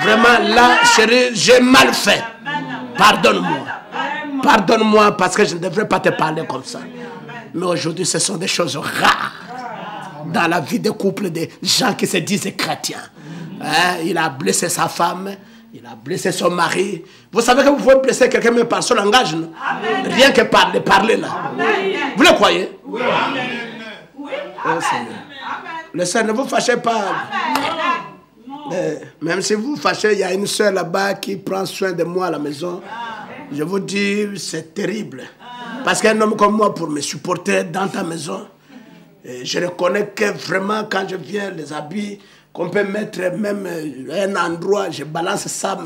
vraiment là, chérie, j'ai mal fait. Pardonne-moi. Pardonne-moi parce que je ne devrais pas te parler comme ça. Mais aujourd'hui, ce sont des choses rares dans la vie des couples, des gens qui se disent chrétiens. Hein? Il a blessé sa femme, il a blessé son mari. Vous savez que vous pouvez blesser quelqu'un même par son langage, non? Rien que par le parler là. Vous le croyez? Oui. Oh, le Seigneur, ne vous fâchez pas. Même si vous fâchez, il y a une soeur là-bas qui prend soin de moi à la maison. Je vous dis, c'est terrible. Parce qu'un homme comme moi, pour me supporter dans ta maison, je reconnais que vraiment, quand je viens, les habits, qu'on peut mettre même un endroit, je balance ça.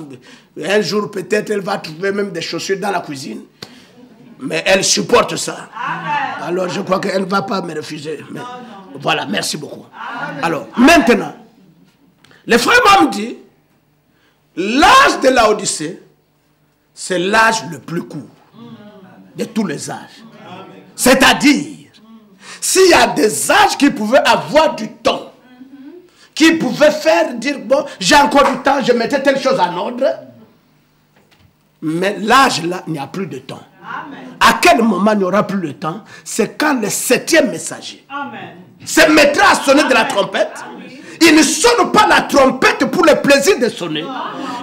Un jour, peut-être, elle va trouver même des chaussures dans la cuisine. Mais elle supporte ça. Alors, je crois qu'elle ne va pas me refuser. Mais, voilà, merci beaucoup. Alors, maintenant, le frère me dit, l'âge de la Odyssée, c'est l'âge le plus court de tous les âges. C'est-à-dire, s'il y a des âges qui pouvaient avoir du temps, qui pouvaient faire dire, bon, j'ai encore du temps, je mettais telle chose en ordre, mais l'âge là, il n'y a plus de temps. À quel moment il n'y aura plus de temps? C'est quand le 7e messager se mettra à sonner de la trompette. Il ne sonne pas la trompette pour le plaisir de sonner.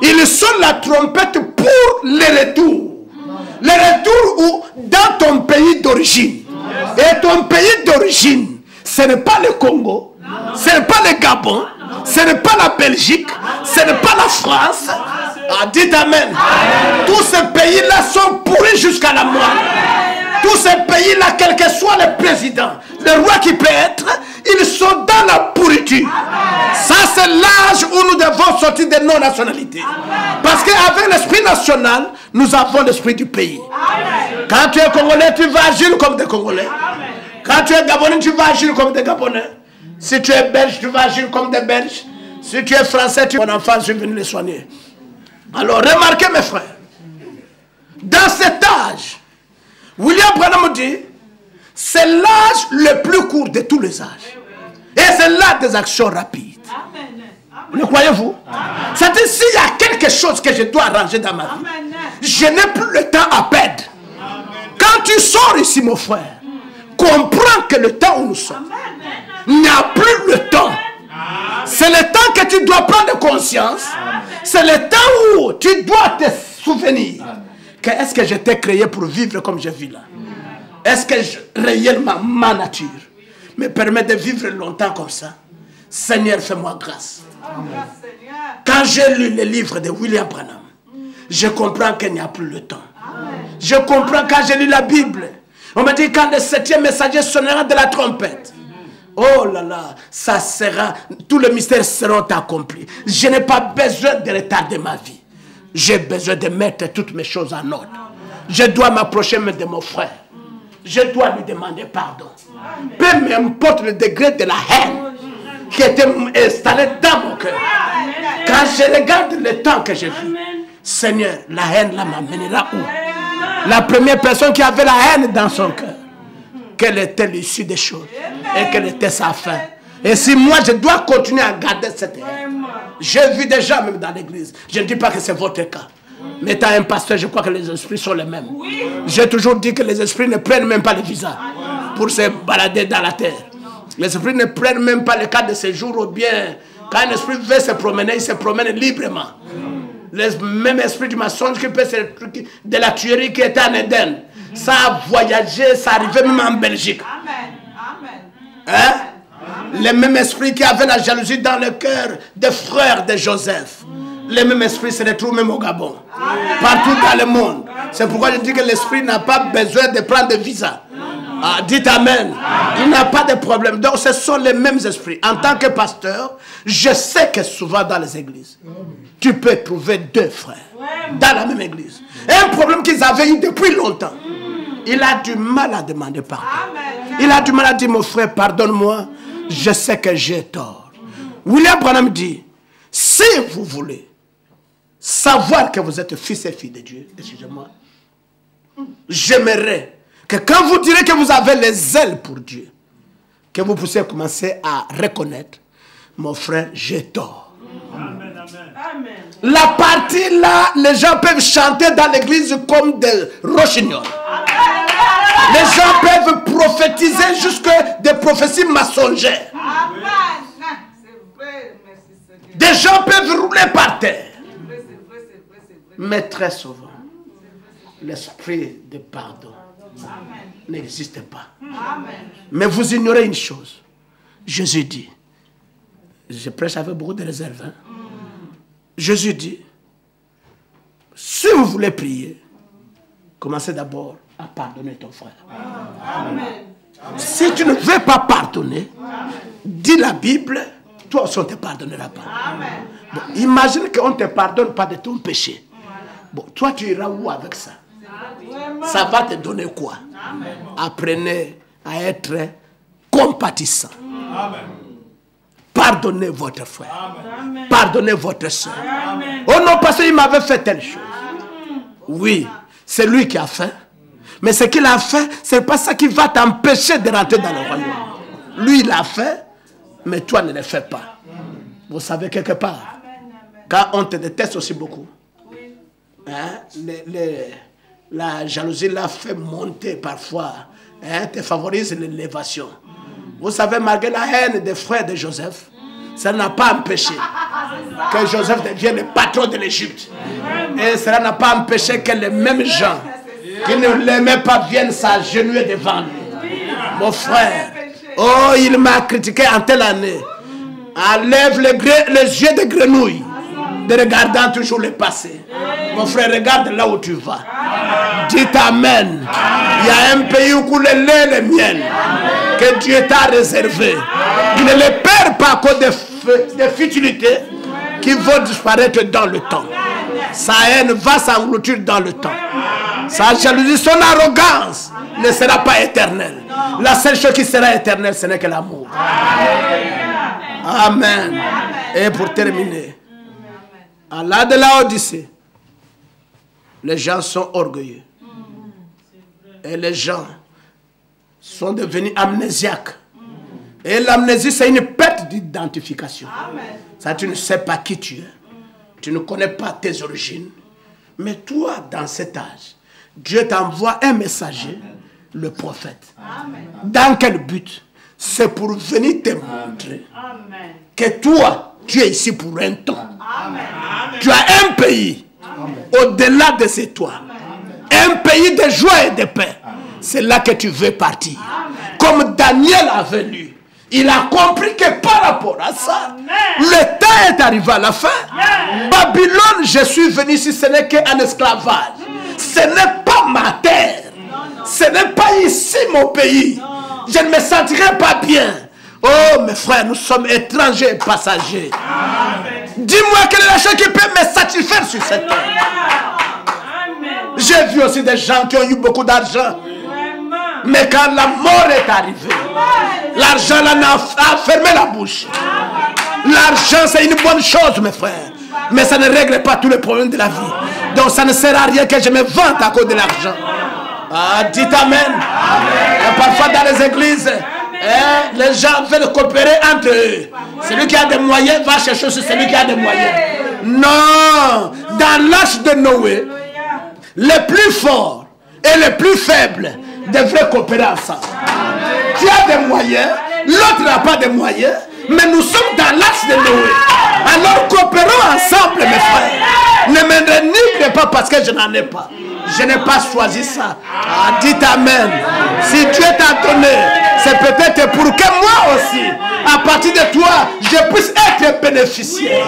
Il sonne la trompette pour le retour. Le retour où, dans ton pays d'origine. Et ton pays d'origine, ce n'est pas le Congo, ce n'est pas le Gabon, ce n'est pas la Belgique, ce n'est pas la France. Ah, dites Amen. Tous ces pays-là sont pourris jusqu'à la mort. Tous ces pays-là, quel que soit le président, le roi qui peut être, ils sont dans la pourriture. Ça, c'est l'âge où nous devons sortir de nos nationalités. Parce qu'avec l'esprit national, nous avons l'esprit du pays. Quand tu es Congolais, tu vas agir comme des Congolais. Quand tu es Gabonais, tu vas agir comme des Gabonais. Si tu es Belge, tu vas agir comme des Belges. Si tu es Français, mon enfant, je suis venu les soigner. Alors, remarquez mes frères, dans cet âge, William Branham dit, c'est l'âge le plus court de tous les âges. Et c'est l'âge des actions rapides. Le croyez-vous? C'est-à-dire, s'il y a quelque chose que je dois arranger dans ma vie, je n'ai plus le temps à perdre. Quand tu sors ici, mon frère, comprends que le temps où nous sommes, il n'y a plus le temps. C'est le temps que tu dois prendre conscience. C'est le temps où tu dois te souvenir que est-ce que j'étais créé pour vivre comme je vis là? Est-ce que réellement ma nature me permet de vivre longtemps comme ça? Seigneur, fais-moi grâce. Quand j'ai lu le livre de William Branham, je comprends qu'il n'y a plus le temps. Je comprends quand j'ai lu la Bible. On me dit quand le 7e messager sonnera de la trompette. Oh là là, ça sera, tous les mystères seront accomplis. Je n'ai pas besoin de retarder ma vie. J'ai besoin de mettre toutes mes choses en ordre. Je dois m'approcher de mon frère. Je dois lui demander pardon. Peu m'importe le degré de la haine qui était installée dans mon cœur. Quand je regarde le temps que j'ai vu, Seigneur, la haine là m'amènera où? La première personne qui avait la haine dans son cœur, quelle était l'issue des choses et quelle était sa fin. Et si moi je dois continuer à garder cette haine, j'ai vu des gens même dans l'église, je ne dis pas que c'est votre cas, mais étant un pasteur, je crois que les esprits sont les mêmes. J'ai toujours dit que les esprits ne prennent même pas le visa pour se balader dans la terre. Les esprits ne prennent même pas le cas de séjour ou bien quand un esprit veut se promener, il se promène librement. Le même esprit du mensonge qui peut se de la tuerie qui était en Éden. Ça a voyagé, ça arrivait même en Belgique. Hein? Le même esprit qui avait la jalousie dans le cœur des frères de Joseph. Le même esprit se retrouve même au Gabon. Partout dans le monde. C'est pourquoi je dis que l'esprit n'a pas besoin de prendre de visa. Ah, dites amen. Il n'y a pas de problème. Donc ce sont les mêmes esprits. En tant que pasteur, je sais que souvent dans les églises, tu peux trouver deux frères dans la même église. Un problème qu'ils avaient eu depuis longtemps. Il a du mal à demander pardon. Il a du mal à dire, mon frère, pardonne-moi, je sais que j'ai tort. William Branham dit, si vous voulez savoir que vous êtes fils et filles de Dieu, excusez-moi, j'aimerais que quand vous direz que vous avez les ailes pour Dieu, que vous puissiez commencer à reconnaître, mon frère, j'ai tort. Amen, amen. La partie là, les gens peuvent chanter dans l'église comme des rochinioles. Les gens peuvent prophétiser jusque des prophéties mensongères. Des gens peuvent rouler par terre. Mais très souvent, l'esprit de pardon n'existe pas. Mais vous ignorez une chose. Jésus dit, je prêche avec beaucoup de réserve. Hein? Jésus dit, si vous voulez prier, commencez d'abord à pardonner ton frère. Amen. Si tu ne veux pas pardonner, dis la Bible, toi aussi on ne te pardonnera pas. Bon, imagine qu'on ne te pardonne pas de ton péché. Bon, toi tu iras où avec ça? Ça va te donner quoi? Apprenez à être compatissant. Pardonnez votre frère. Pardonnez votre soeur. Oh non, parce qu'il m'avait fait telle chose. Oui, c'est lui qui a fait. Mais ce qu'il a fait, ce n'est pas ça qui va t'empêcher de rentrer dans le royaume. Lui, il l'a fait, mais toi ne le fais pas. Vous savez, quelque part, quand on te déteste aussi beaucoup, hein, la jalousie l'a fait monter parfois, hein, te favorise l'élévation. Vous savez, malgré la haine des frères de Joseph, ça n'a pas empêché que Joseph devienne le patron de l'Égypte. Et cela n'a pas empêché que les mêmes gens qui ne l'aimaient pas viennent s'agenouiller devant lui. Mon frère, oh, il m'a critiqué en telle année. Enlève les yeux de grenouille, de regardant toujours le passé. Mon frère, regarde là où tu vas. Dites amen. Il y a un pays où coule le lait et le miel que Dieu t'a réservé. Il ne les perd pas à cause des futilités qui vont disparaître dans le temps. Sa haine va s'engloutir dans le temps. Sa jalousie, son arrogance ne sera pas éternelle. La seule chose qui sera éternelle, ce n'est que l'amour. Amen. Et pour terminer, à l'âge de la Odyssée, les gens sont orgueilleux. Et les gens sont devenus amnésiaques. Et l'amnésie, c'est une perte d'identification. Ça, tu ne sais pas qui tu es. Tu ne connais pas tes origines. Mais toi, dans cet âge, Dieu t'envoie un messager, le prophète. Dans quel but? C'est pour venir te montrer que toi, tu es ici pour un temps. Tu as un pays au-delà de ces toits. Un pays de joie et de paix. C'est là que tu veux partir. Comme Daniel avait lu. Il a compris que par rapport à ça, le temps est arrivé à la fin. Babylone, je suis venu ici, ce n'est qu'un esclavage. Ce n'est pas ma terre. Ce n'est pas ici mon pays. Je ne me sentirai pas bien. Oh mes frères, nous sommes étrangers et passagers. Dis-moi quelle est la chose qui peut me satisfaire sur cette terre. J'ai vu aussi des gens qui ont eu beaucoup d'argent. Mais quand la mort est arrivée, l'argent là a fermé la bouche. L'argent c'est une bonne chose mes frères. Mais ça ne règle pas tous les problèmes de la vie. Donc ça ne sert à rien que je me vante à cause de l'argent. Ah, dites amen. Et parfois dans les églises, les gens veulent coopérer entre eux. Celui qui a des moyens va chercher sur celui qui a des moyens. Non. Dans l'âge de Noé, les plus forts et les plus faibles devraient coopérer ensemble. Tu as des moyens, l'autre n'a pas de moyens, mais nous sommes dans l'âge de Noé. Alors coopérons ensemble mes frères. Ne me dénigrez pas parce que je n'en ai pas. Je n'ai pas choisi ça. Ah, dites amen. Si Dieu t'a donné, c'est peut-être pour que moi aussi, à partir de toi, je puisse être bénéficiaire.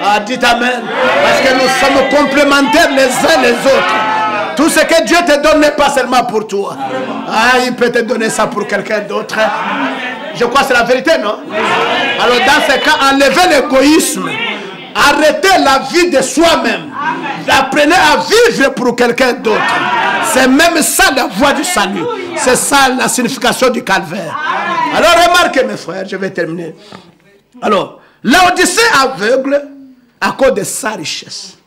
Ah, dites amen. Parce que nous sommes complémentaires les uns les autres. Tout ce que Dieu te donne n'est pas seulement pour toi. Ah, il peut te donner ça pour quelqu'un d'autre. Je crois que c'est la vérité, non? Alors dans ce cas, enlevez l'égoïsme. Arrêtez la vie de soi-même. Apprenez à vivre pour quelqu'un d'autre. C'est même ça la voie du salut. C'est ça la signification du calvaire. Alors remarquez mes frères, je vais terminer. Alors, Laodicée aveugle à cause de sa richesse.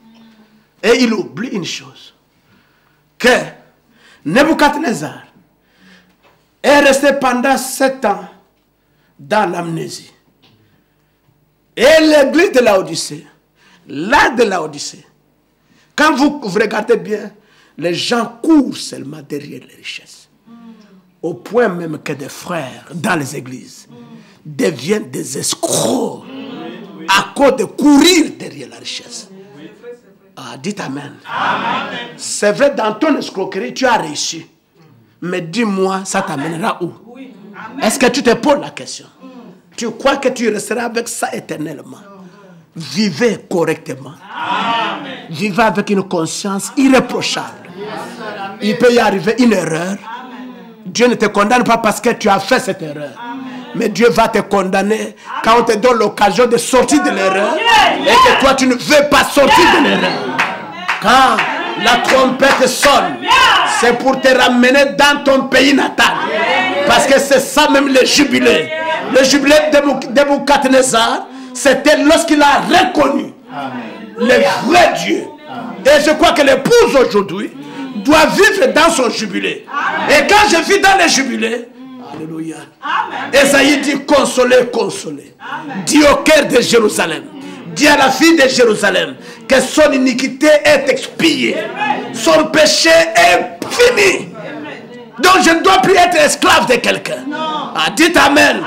Et il oublie une chose. Que Nebuchadnezzar est resté pendant 7 ans dans l'amnésie. Et l'église de Laodicée, là de Laodicée, quand vous regardez bien, les gens courent seulement derrière les richesses. Au point même que des frères dans les églises deviennent des escrocs à cause de courir derrière la richesse. Ah, dites Amen. C'est vrai, dans ton escroquerie, tu as réussi. Mais dis-moi, ça t'amènera où? Est-ce que tu te poses la question? Tu crois que tu resteras avec ça éternellement? Vivez correctement. Vivez avec une conscience irréprochable. Il peut y arriver une erreur. Dieu ne te condamne pas parce que tu as fait cette erreur. Mais Dieu va te condamner quand on te donne l'occasion de sortir de l'erreur et que toi tu ne veux pas sortir de l'erreur. Quand la trompette sonne, c'est pour te ramener dans ton pays natal. Parce que c'est ça même le jubilé. Le jubilé de Nebuchadnezzar, c'était lorsqu'il a reconnu le vrai Dieu. Et je crois que l'épouse aujourd'hui doit vivre dans son jubilé. Et quand je vis dans le jubilé, alléluia. Esaïe dit consolez, consolez. Dis au cœur de Jérusalem. Dis à la fille de Jérusalem que son iniquité est expiée. Son péché est fini. Donc je ne dois plus être esclave de quelqu'un. Ah, dites Amen.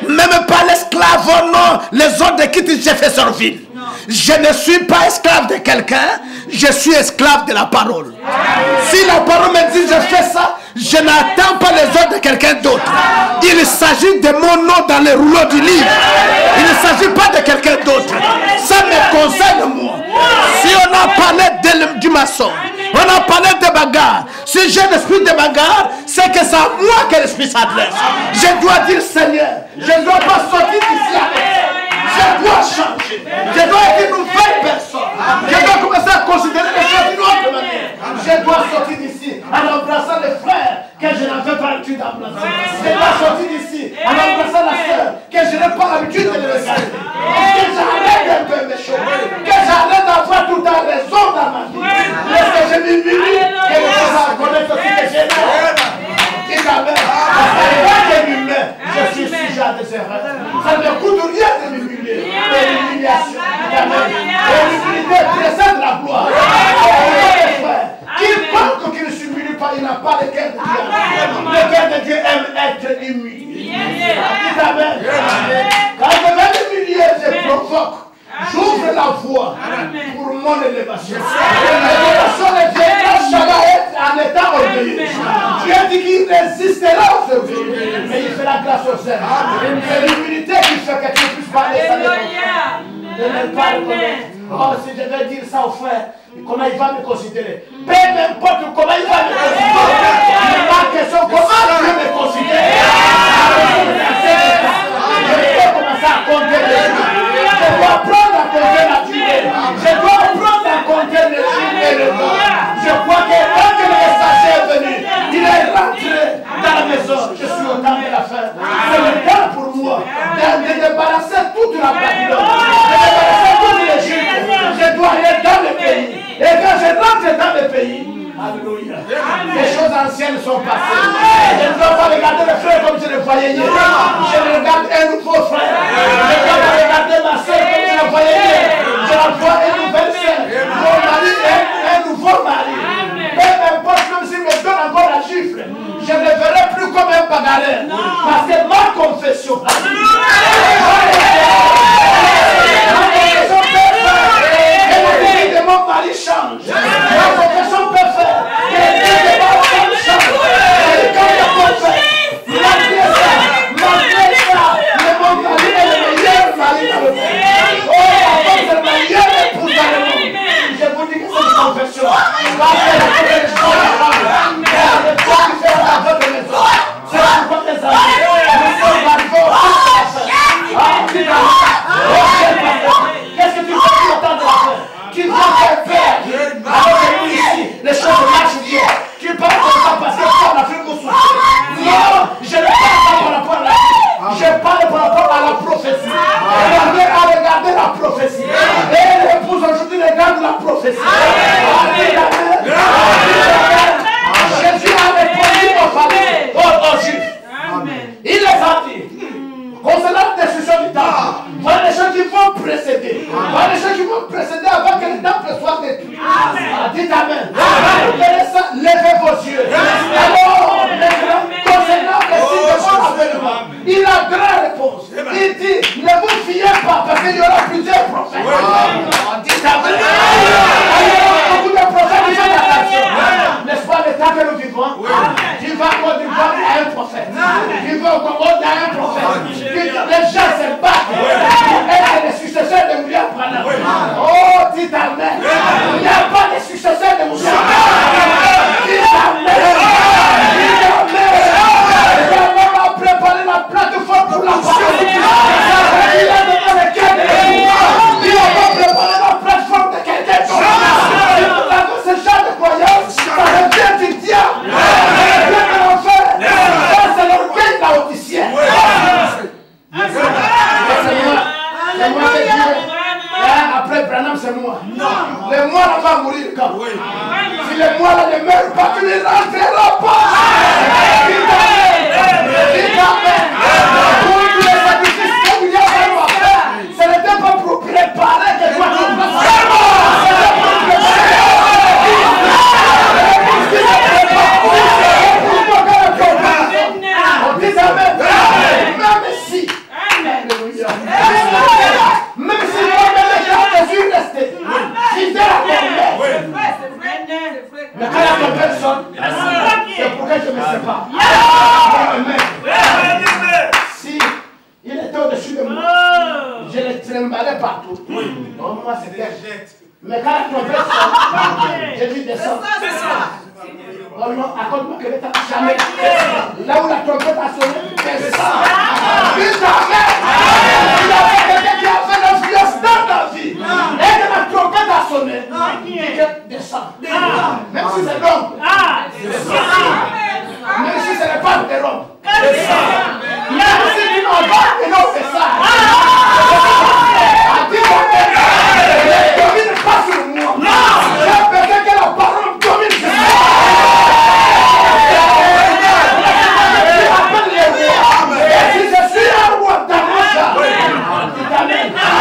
Même pas l'esclave, oh non, les autres de qui j'ai fait Sorville. Je ne suis pas esclave de quelqu'un, je suis esclave de la parole. Si la parole me dit je fais ça, je n'attends pas les ordres de quelqu'un d'autre. Il s'agit de mon nom dans les rouleaux du livre. Il ne s'agit pas de quelqu'un d'autre. Ça me concerne moi. Si on a parlé du maçon, on a parlé de bagarre. Si j'ai l'esprit de bagarre, c'est que c'est à moi que l'esprit s'adresse. Je dois dire Seigneur, je ne dois pas sortir d'ici avec ça. Je dois changer. Je dois être une nouvelle personne. Je dois commencer à considérer les choses d'une autre manière. Je dois sortir d'ici en embrassant les frères que je n'avais pas l'habitude d'embrasser. Je dois sortir d'ici en embrassant la sœur que je n'ai pas l'habitude de regarder. Que j'arrête un peu mes choses. Que j'arrête d'avoir tout le temps raison dans ma vie. Laisse que je m'humilie et que je reconnaisse aussi que j'ai l'air. Dis Amen. Parce que humain, je suis sujet à des erreurs. Ça ne me coûte rien de m'humilier. Et l'humiliation. Amen. Et l'humilité précède la gloire. Quiconque qui ne s'humilie pas, il n'a pas le cœur de Dieu. Le cœur de Dieu aime être humilié. Dis Amen. Quand je vais m'humilier, je provoque. J'ouvre la voie pour mon élévation. L'élévation de Dieu, quand chacun est en état orgueilleux. Dieu dit qu'il résistera aux orgueilleux, mais il fait la grâce aux hommes. C'est l'humilité qui fait que tu puisses parler ça. Ne même pas reconnaître. Oh, si je vais dire ça au frère, comment il va me considérer? Peu importe comment il va me considérer. Il n'est pas question comment il va me considérer. Je vais commencer à compter les jours. Je dois apprendre à compter la durée. Je dois apprendre à compter les jours et le temps. Je crois que quand le messager est venu, il est rentré dans la maison. Je suis au temps de la fin. C'est le temps pour moi de débarrasser toute la Babylone, de débarrasser toute l'Égypte. Je dois aller dans le pays. Et quand je rentre dans le pays, alléluia, les choses anciennes sont passées. Je ne dois pas regarder le frère comme je le voyais hier. Je regarde un nouveau frère. Je ne dois pas regarder ma soeur comme je le voyais hier. Je vois une nouvelle soeur. Mon mari est un nouveau mari. Peu importe, même s'il me donne encore la gifle, je ne le verrai plus comme un bagarreur. Parce que ma confession, mon mari change. Ma confession peut faire. Que le Dieu de ma femme change. Et quand il peut faire, malgré ça, mon mari est le meilleur mari dans le monde. Oh, ma femme est le meilleur épouse dans le monde. Je vous dis que c'est une confession. prophétie. Et l'épouse aujourd'hui regarde la prophétie. Jésus a répondu aux familles, aux Juifs. Il les a dit, concernant la destruction du temple, voilà les gens qui vont précéder. Voilà les gens qui vont précéder avant que le temple soit détruit. Dites Amen. Levez vos yeux. Alors, concernant les signes de mon avènement, il a grande réponse. Il dit, ne vous fiez pas parce qu'il y aura plusieurs prophètes. Dites Amen. Il y aura beaucoup de prophètes qui font attention. N'est-ce pas le temps que nous vivons? Tu vas au Côte d'Ivoire, il y a un prophète. Tu vas au Congo, il y a un prophète. Les gens se battent pour être les successeurs de William Branham. Oh, dites Amen. Il n'y a pas de successeurs de William Branham. Dites Amen. Dites Amen. Il a préparé la plateforme pour la parole. Il a donné le cœur de l'Église. Il a préparé la plateforme de quelqu'un d'autre. Si vous avez ce genre de croyance, ça revient du diable. Ça revient de l'enfer. Ça, c'est l'orgueil laodicien. C'est moi qui dis. Après Branham, c'est moi. Le moi là va mourir quand. Si le moi là ne meurt pas, tu ne rentreras pas. Tous les sacrifices que William Branham a fait, ce n'était pas pour préparer que toi tu fasses. C'était pour préparer. On dit Amen. Même si. Même si moi-même je suis resté fidèle à mon mère. Mais quand la trompette sonne, c'est pourquoi je me sépare. Si il était au-dessus de moi, je le trimballais partout. Non, moi c'était. Mais quand la trompette sonne, je dis descends. Oh non, accorde-moi que l'État jamais. Là où la trompette a sonné, descends. Dites Amen. Il y avait quelqu'un qui a fait l'influence dans ta vie. Et que la trompette a sonné, il descend. Même si c'est l'homme. Même si ce n'est pas de l'homme. Même si tu n'en vas et non c'est ça. Ne domine pas sur moi. J'ai besoin que la parole domine sur moi. Si je suis un roi dans mon chat,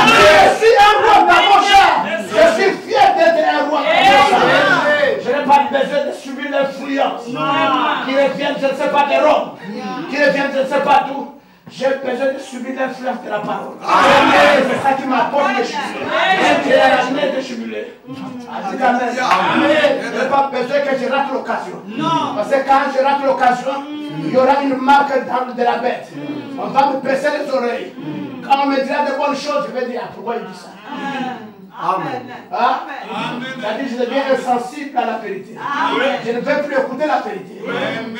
je suis un roi dans mon chat, je suis fier d'être un roi dans mon chat. Je n'ai pas besoin de subir l'influence qui reviennent, je ne sais pas, de Rome, qui reviennent, je ne sais pas d'où. J'ai besoin de subir l'influence de la parole. C'est ça qui m'apporte le jubilé. J'ai amené de jubilé. Je n'ai pas besoin que je rate l'occasion. Parce que quand je rate l'occasion, il y aura une marque de la bête. On va me baisser les oreilles. Quand on me dira de bonnes choses, je vais dire pourquoi il dit ça. Amen. C'est-à-dire que je deviens insensible à la vérité. Je ne vais plus écouter la vérité.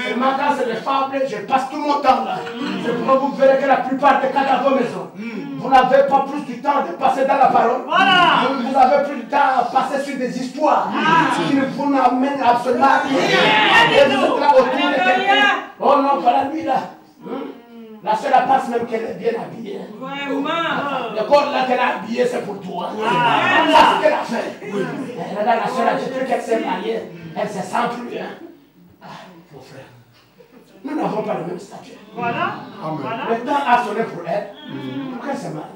Seulement quand c'est des fables, je passe tout mon temps là. C'est pourquoi vous verrez que la plupart des cas dans vos maisons, vous n'avez pas plus du temps de passer dans la parole. Vous avez plus du temps à passer sur des histoires qui ne vous n'amènent absolument rien. Et vous êtes là autour de quelqu'un. Oh non, voilà lui là. La seule pense même qu'elle est bien habillée. Vraiment. Le corps là qu'elle a habillé, c'est pour toi. Ça, c'est qu'elle a fait. Regarde la seule, j'ai cru qu'elle s'est mariée. Elle se sent plus. Mon frère. Nous n'avons pas le même statut. Voilà. Le temps a sonné pour elle. Pourquoi elle s'est mariée?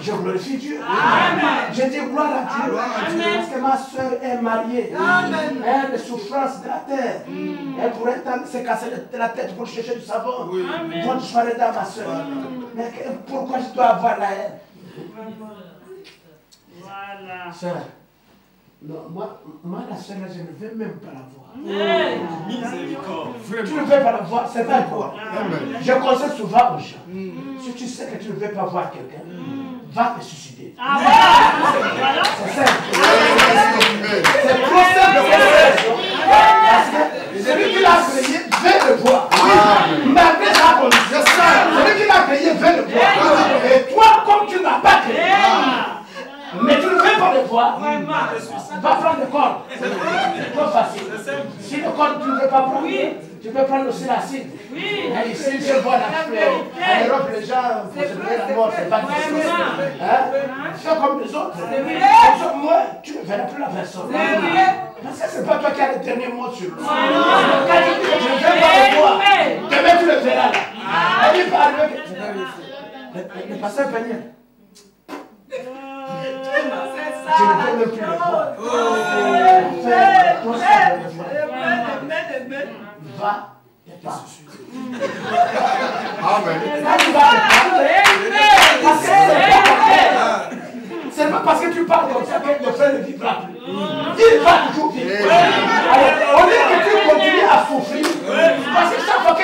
Je glorifie Dieu. Je dis gloire à Dieu. Parce que ma soeur est mariée. Elle a des souffrances de la terre. Elle pourrait se casser la tête pour chercher du savon. Bonne soirée dans ma soeur. Mais pourquoi je dois avoir la haine? Voilà. Soeur. Non, moi, la soeur, je ne veux même pas la voir. Tu ne veux pas la voir, c'est pas quoi. Je conseille souvent aux gens. Si tu sais que tu ne veux pas voir quelqu'un, va te suicider. C'est simple. C'est trop simple. Parce que celui qui l'a créé veut le voir. Malgré sa condition, celui qui l'a créé veut le voir. Et toi, comme tu ne l'as pas créé, mais tu ne veux pas le voir, va prendre le corps. C'est trop facile. Si le corps tu ne veux pas prendre, tu peux prendre aussi l'acide. Et ici, je vois l'aspect. En Europe, les gens, pour se donner la mort, c'est pas difficile. Fais comme les autres. Moi, tu ne verras plus la personne. Parce que c'est pas toi qui as le dernier mot sur lui. Quand tu dis que je ne veux pas le voir, demain tu le verras là. Elle dit par le pasteur Peignel. Je ne veux même plus le voir. Va et pas. C'est pas parce que tu parles comme ça que le frère ne vivra plus. Il va toujours vivre. Alors, au lieu que tu continues à souffrir, parce que chaque fois